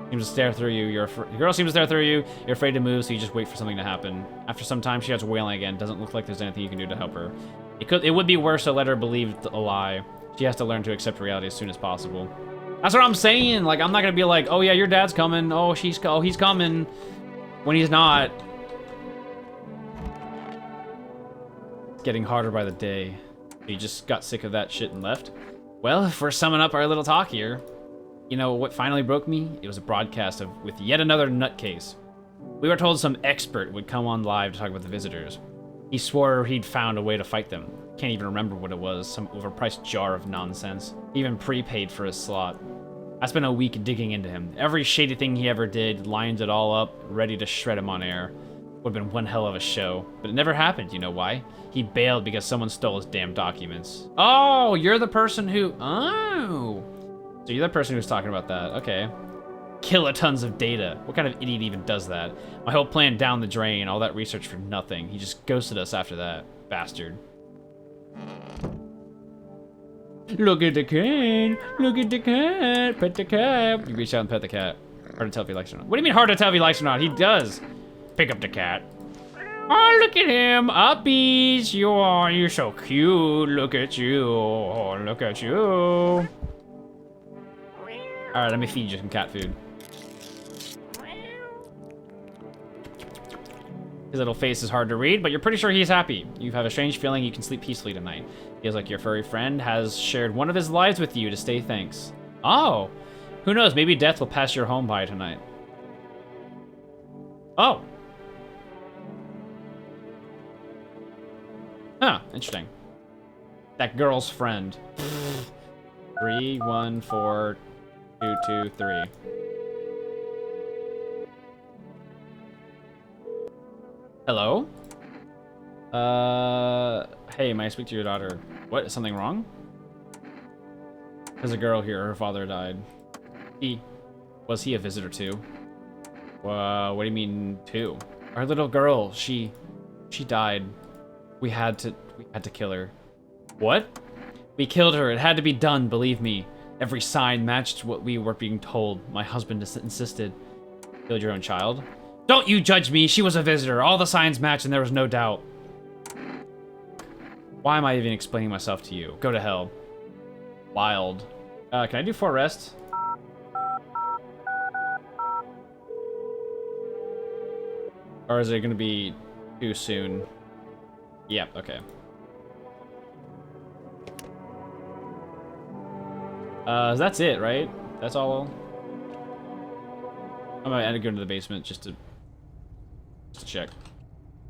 Seems to stare through you. Your girl seems to stare through you. You're afraid to move, so you just wait for something to happen. After some time, she starts wailing again. Doesn't look like there's anything you can do to help her. It would be worse to let her believe a lie. She has to learn to accept reality as soon as possible. That's what I'm saying. Like, I'm not gonna be like, oh yeah, your dad's coming. Oh, he's coming. When he's not. It's getting harder by the day. You just got sick of that shit and left. Well, if we're summing up our little talk here, you know what finally broke me? It was a broadcast with yet another nutcase. We were told some expert would come on live to talk about the visitors. He swore he'd found a way to fight them. Can't even remember what it was, some overpriced jar of nonsense. He even prepaid for his slot. I spent a week digging into him. Every shady thing he ever did, lined it all up, ready to shred him on air. Would've been one hell of a show. But it never happened, you know why? He bailed because someone stole his damn documents. Oh, you're the person who... Oh! So you're the person who's talking about that. Okay. Kilotons of data. What kind of idiot even does that? My whole plan down the drain, all that research for nothing. He just ghosted us after that. Bastard. Look at the cat. Look at the cat. Pet the cat. You reach out and pet the cat. Hard to tell if he likes it or not. What do you mean hard to tell if he likes it or not? He does. Pick up the cat. Oh, look at him. Uppies. You're so cute. Look at you. Oh, look at you. All right, let me feed you some cat food. His little face is hard to read, but you're pretty sure he's happy. You have a strange feeling you can sleep peacefully tonight. Feels like your furry friend has shared one of his lives with you to say thanks. Oh, who knows? Maybe death will pass your home by tonight. Oh. Huh, interesting. That girl's friend. 3, 1, 4, 2, 2, 3. Hello? Hey, may I speak to your daughter? What, is something wrong? There's a girl here, her father died. Was he a visitor too? What do you mean, too? Our little girl, she died. We had to kill her. What? We killed her, it had to be done, believe me. Every sign matched what we were being told. My husband insisted. Killed your own child? Don't you judge me, she was a visitor. All the signs matched and there was no doubt. Why am I even explaining myself to you? Go to hell. Wild. Can I do 4 rest? Or is it gonna be too soon? Yep, okay. That's it, right? That's all? I might go into the basement just to check.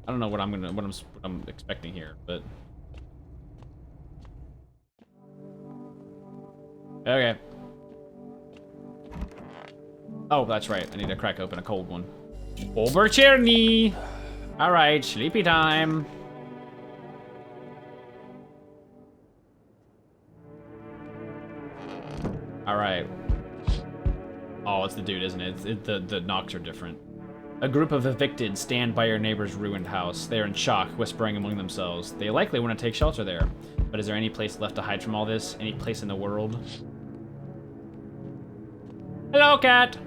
I don't know what I'm expecting here, but okay. Oh, that's right. I need to crack open a cold one. Over Cherny. All right, sleepy time. All right. Oh, it's the dude, isn't it? The knocks are different. A group of evicted stand by your neighbor's ruined house. They are in shock, whispering among themselves. They likely want to take shelter there. But is there any place left to hide from all this? Any place in the world? Hello, cat!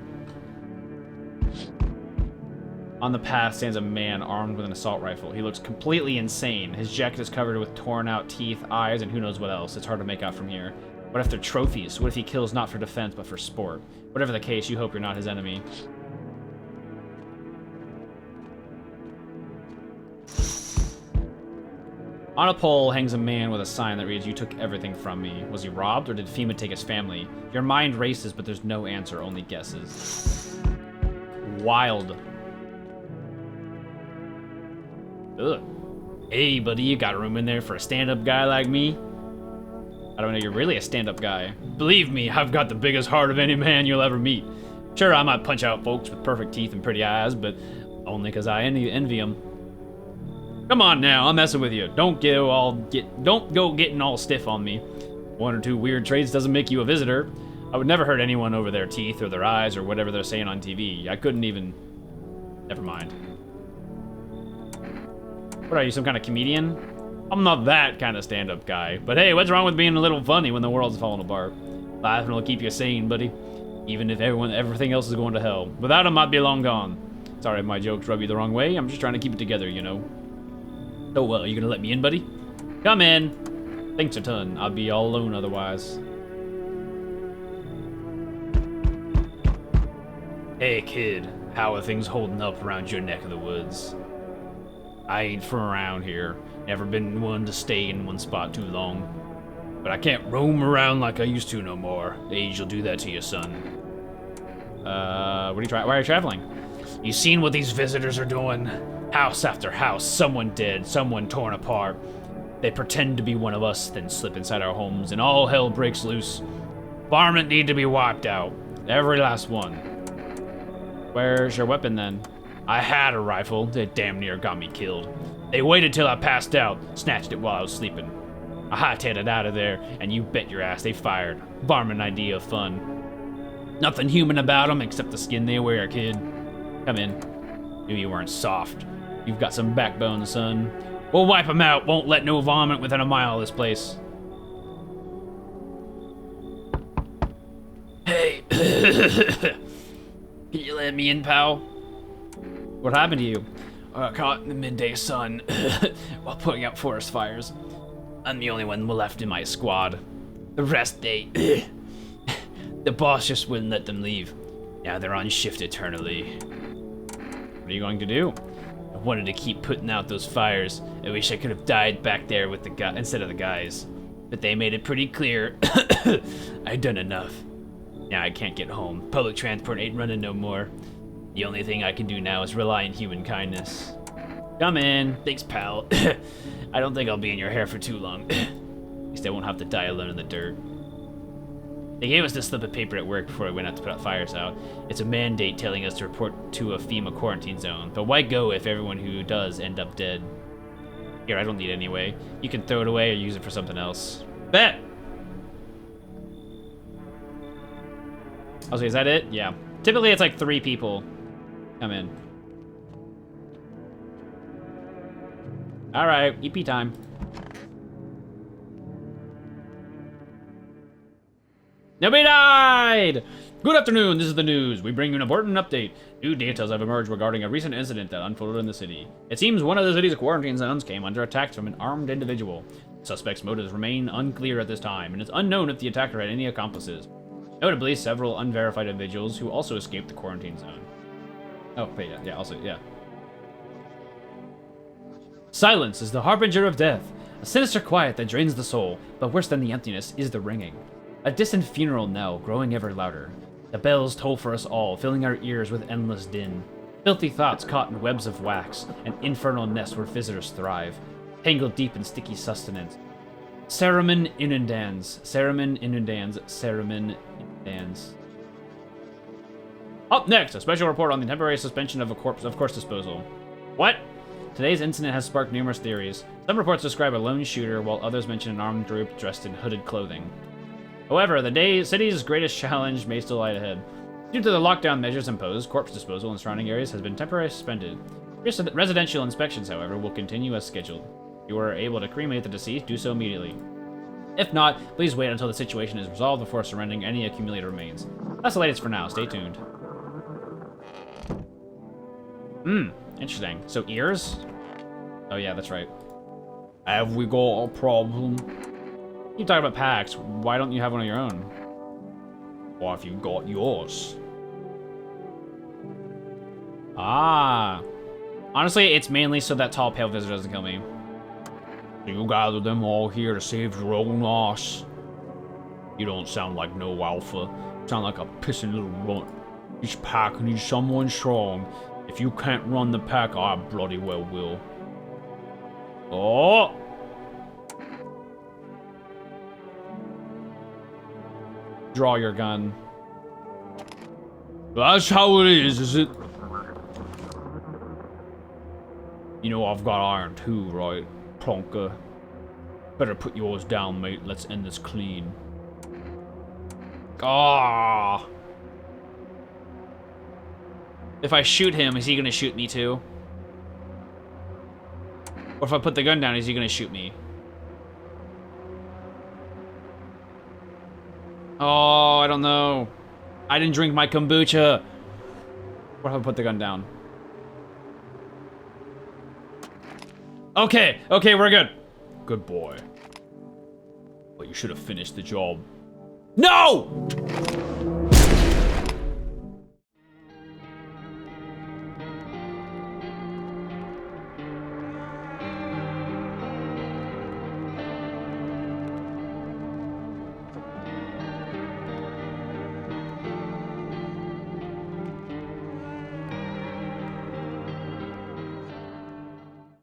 On the path stands a man armed with an assault rifle. He looks completely insane. His jacket is covered with torn out teeth, eyes, and who knows what else. It's hard to make out from here. What if they're trophies? What if he kills not for defense, but for sport? Whatever the case, you hope you're not his enemy. On a pole hangs a man with a sign that reads, "You took everything from me." Was he robbed, or did FEMA take his family? Your mind races, but there's no answer, only guesses. Wild. Ugh. Hey, buddy, you got room in there for a stand-up guy like me? I don't know, you're really a stand-up guy. Believe me, I've got the biggest heart of any man you'll ever meet. Sure, I might punch out folks with perfect teeth and pretty eyes, but only because I envy them. Come on now, I'm messing with you. Don't go getting all stiff on me. One or two weird traits doesn't make you a visitor. I would never hurt anyone over their teeth or their eyes or whatever they're saying on TV. I couldn't even... Never mind. What are you, some kind of comedian? I'm not that kind of stand-up guy. But hey, what's wrong with being a little funny when the world's falling apart? Laughing will keep you sane, buddy. Even if everything else is going to hell. Without them, I'd be long gone. Sorry if my jokes rub you the wrong way. I'm just trying to keep it together, you know. Oh, well, you gonna let me in, buddy? Come in. Thanks a ton. I'd be all alone otherwise. Hey, kid. How are things holding up around your neck of the woods? I ain't from around here. Never been one to stay in one spot too long. But I can't roam around like I used to no more. Age will do that to you, son. Why are you traveling? You seen what these visitors are doing? House after house, someone dead, someone torn apart. They pretend to be one of us, then slip inside our homes, and all hell breaks loose. Varmint need to be wiped out. Every last one. Where's your weapon, then? I had a rifle. It damn near got me killed. They waited till I passed out, snatched it while I was sleeping. I hightailed it out of there, and you bet your ass they fired. Varmint idea of fun. Nothing human about them except the skin they wear, kid. Come in. Knew you weren't soft. You've got some backbone, son. We'll wipe them out. Won't let no varmint within a mile of this place. Hey. Can you let me in, pal? What happened to you? Caught in the midday sun while putting out forest fires. I'm the only one left in my squad. The rest, the boss just wouldn't let them leave. Now they're on shift eternally. What are you going to do? I wanted to keep putting out those fires. I wish I could have died back there with the guy instead of the guys. But they made it pretty clear I'd done enough. Now I can't get home. Public transport ain't running no more. The only thing I can do now is rely on human kindness. Come in. Thanks, pal. I don't think I'll be in your hair for too long. At least I won't have to die alone in the dirt. They gave us this slip of paper at work before we went out to put fires out. It's a mandate telling us to report to a FEMA quarantine zone. But why go if everyone who does end up dead? Here, I don't need it anyway. You can throw it away or use it for something else. Bet! Oh, so is that it? Yeah. Typically it's like 3 people come in. Alright, EP time. Nobody died! Good afternoon, this is the news. We bring you an important update. New details have emerged regarding a recent incident that unfolded in the city. It seems one of the city's quarantine zones came under attack from an armed individual. Suspect's motives remain unclear at this time, and it's unknown if the attacker had any accomplices. Notably, several unverified individuals who also escaped the quarantine zone. Oh, wait, yeah. Silence is the harbinger of death. A sinister quiet that drains the soul, but worse than the emptiness is the ringing. A distant funeral knell growing ever louder. The bells toll for us all, filling our ears with endless din. Filthy thoughts caught in webs of wax, an infernal nest where visitors thrive, tangled deep in sticky sustenance. Ceremin inundans, Ceremin inundans, Ceremin inundans. Up next, a special report on the temporary suspension of corpse disposal. What? Today's incident has sparked numerous theories. Some reports describe a lone shooter, while others mention an armed group dressed in hooded clothing. However, the city's greatest challenge may still lie ahead. Due to the lockdown measures imposed, corpse disposal in surrounding areas has been temporarily suspended. Residential inspections, however, will continue as scheduled. If you are able to cremate the deceased, do so immediately. If not, please wait until the situation is resolved before surrendering any accumulated remains. That's the latest for now. Stay tuned. Interesting. So ears? Oh yeah, that's right. Have we got a problem? You talk about packs. Why don't you have one of your own? Why have you got yours? Ah. Honestly, it's mainly so that tall pale visitor doesn't kill me. You gathered them all here to save your own ass. You don't sound like no alpha. You sound like a pissing little runt. Each pack needs someone strong. If you can't run the pack, I bloody well will. Oh! Draw your gun. That's how it is it? You know I've got iron too, right, plonker? Better put yours down, mate. Let's end this clean. Ah! If I shoot him, is he gonna shoot me too? Or if I put the gun down, is he gonna shoot me? Oh, I don't know. I didn't drink my kombucha. What if I put the gun down? Okay, okay, we're good. Good boy. But you should have finished the job. No!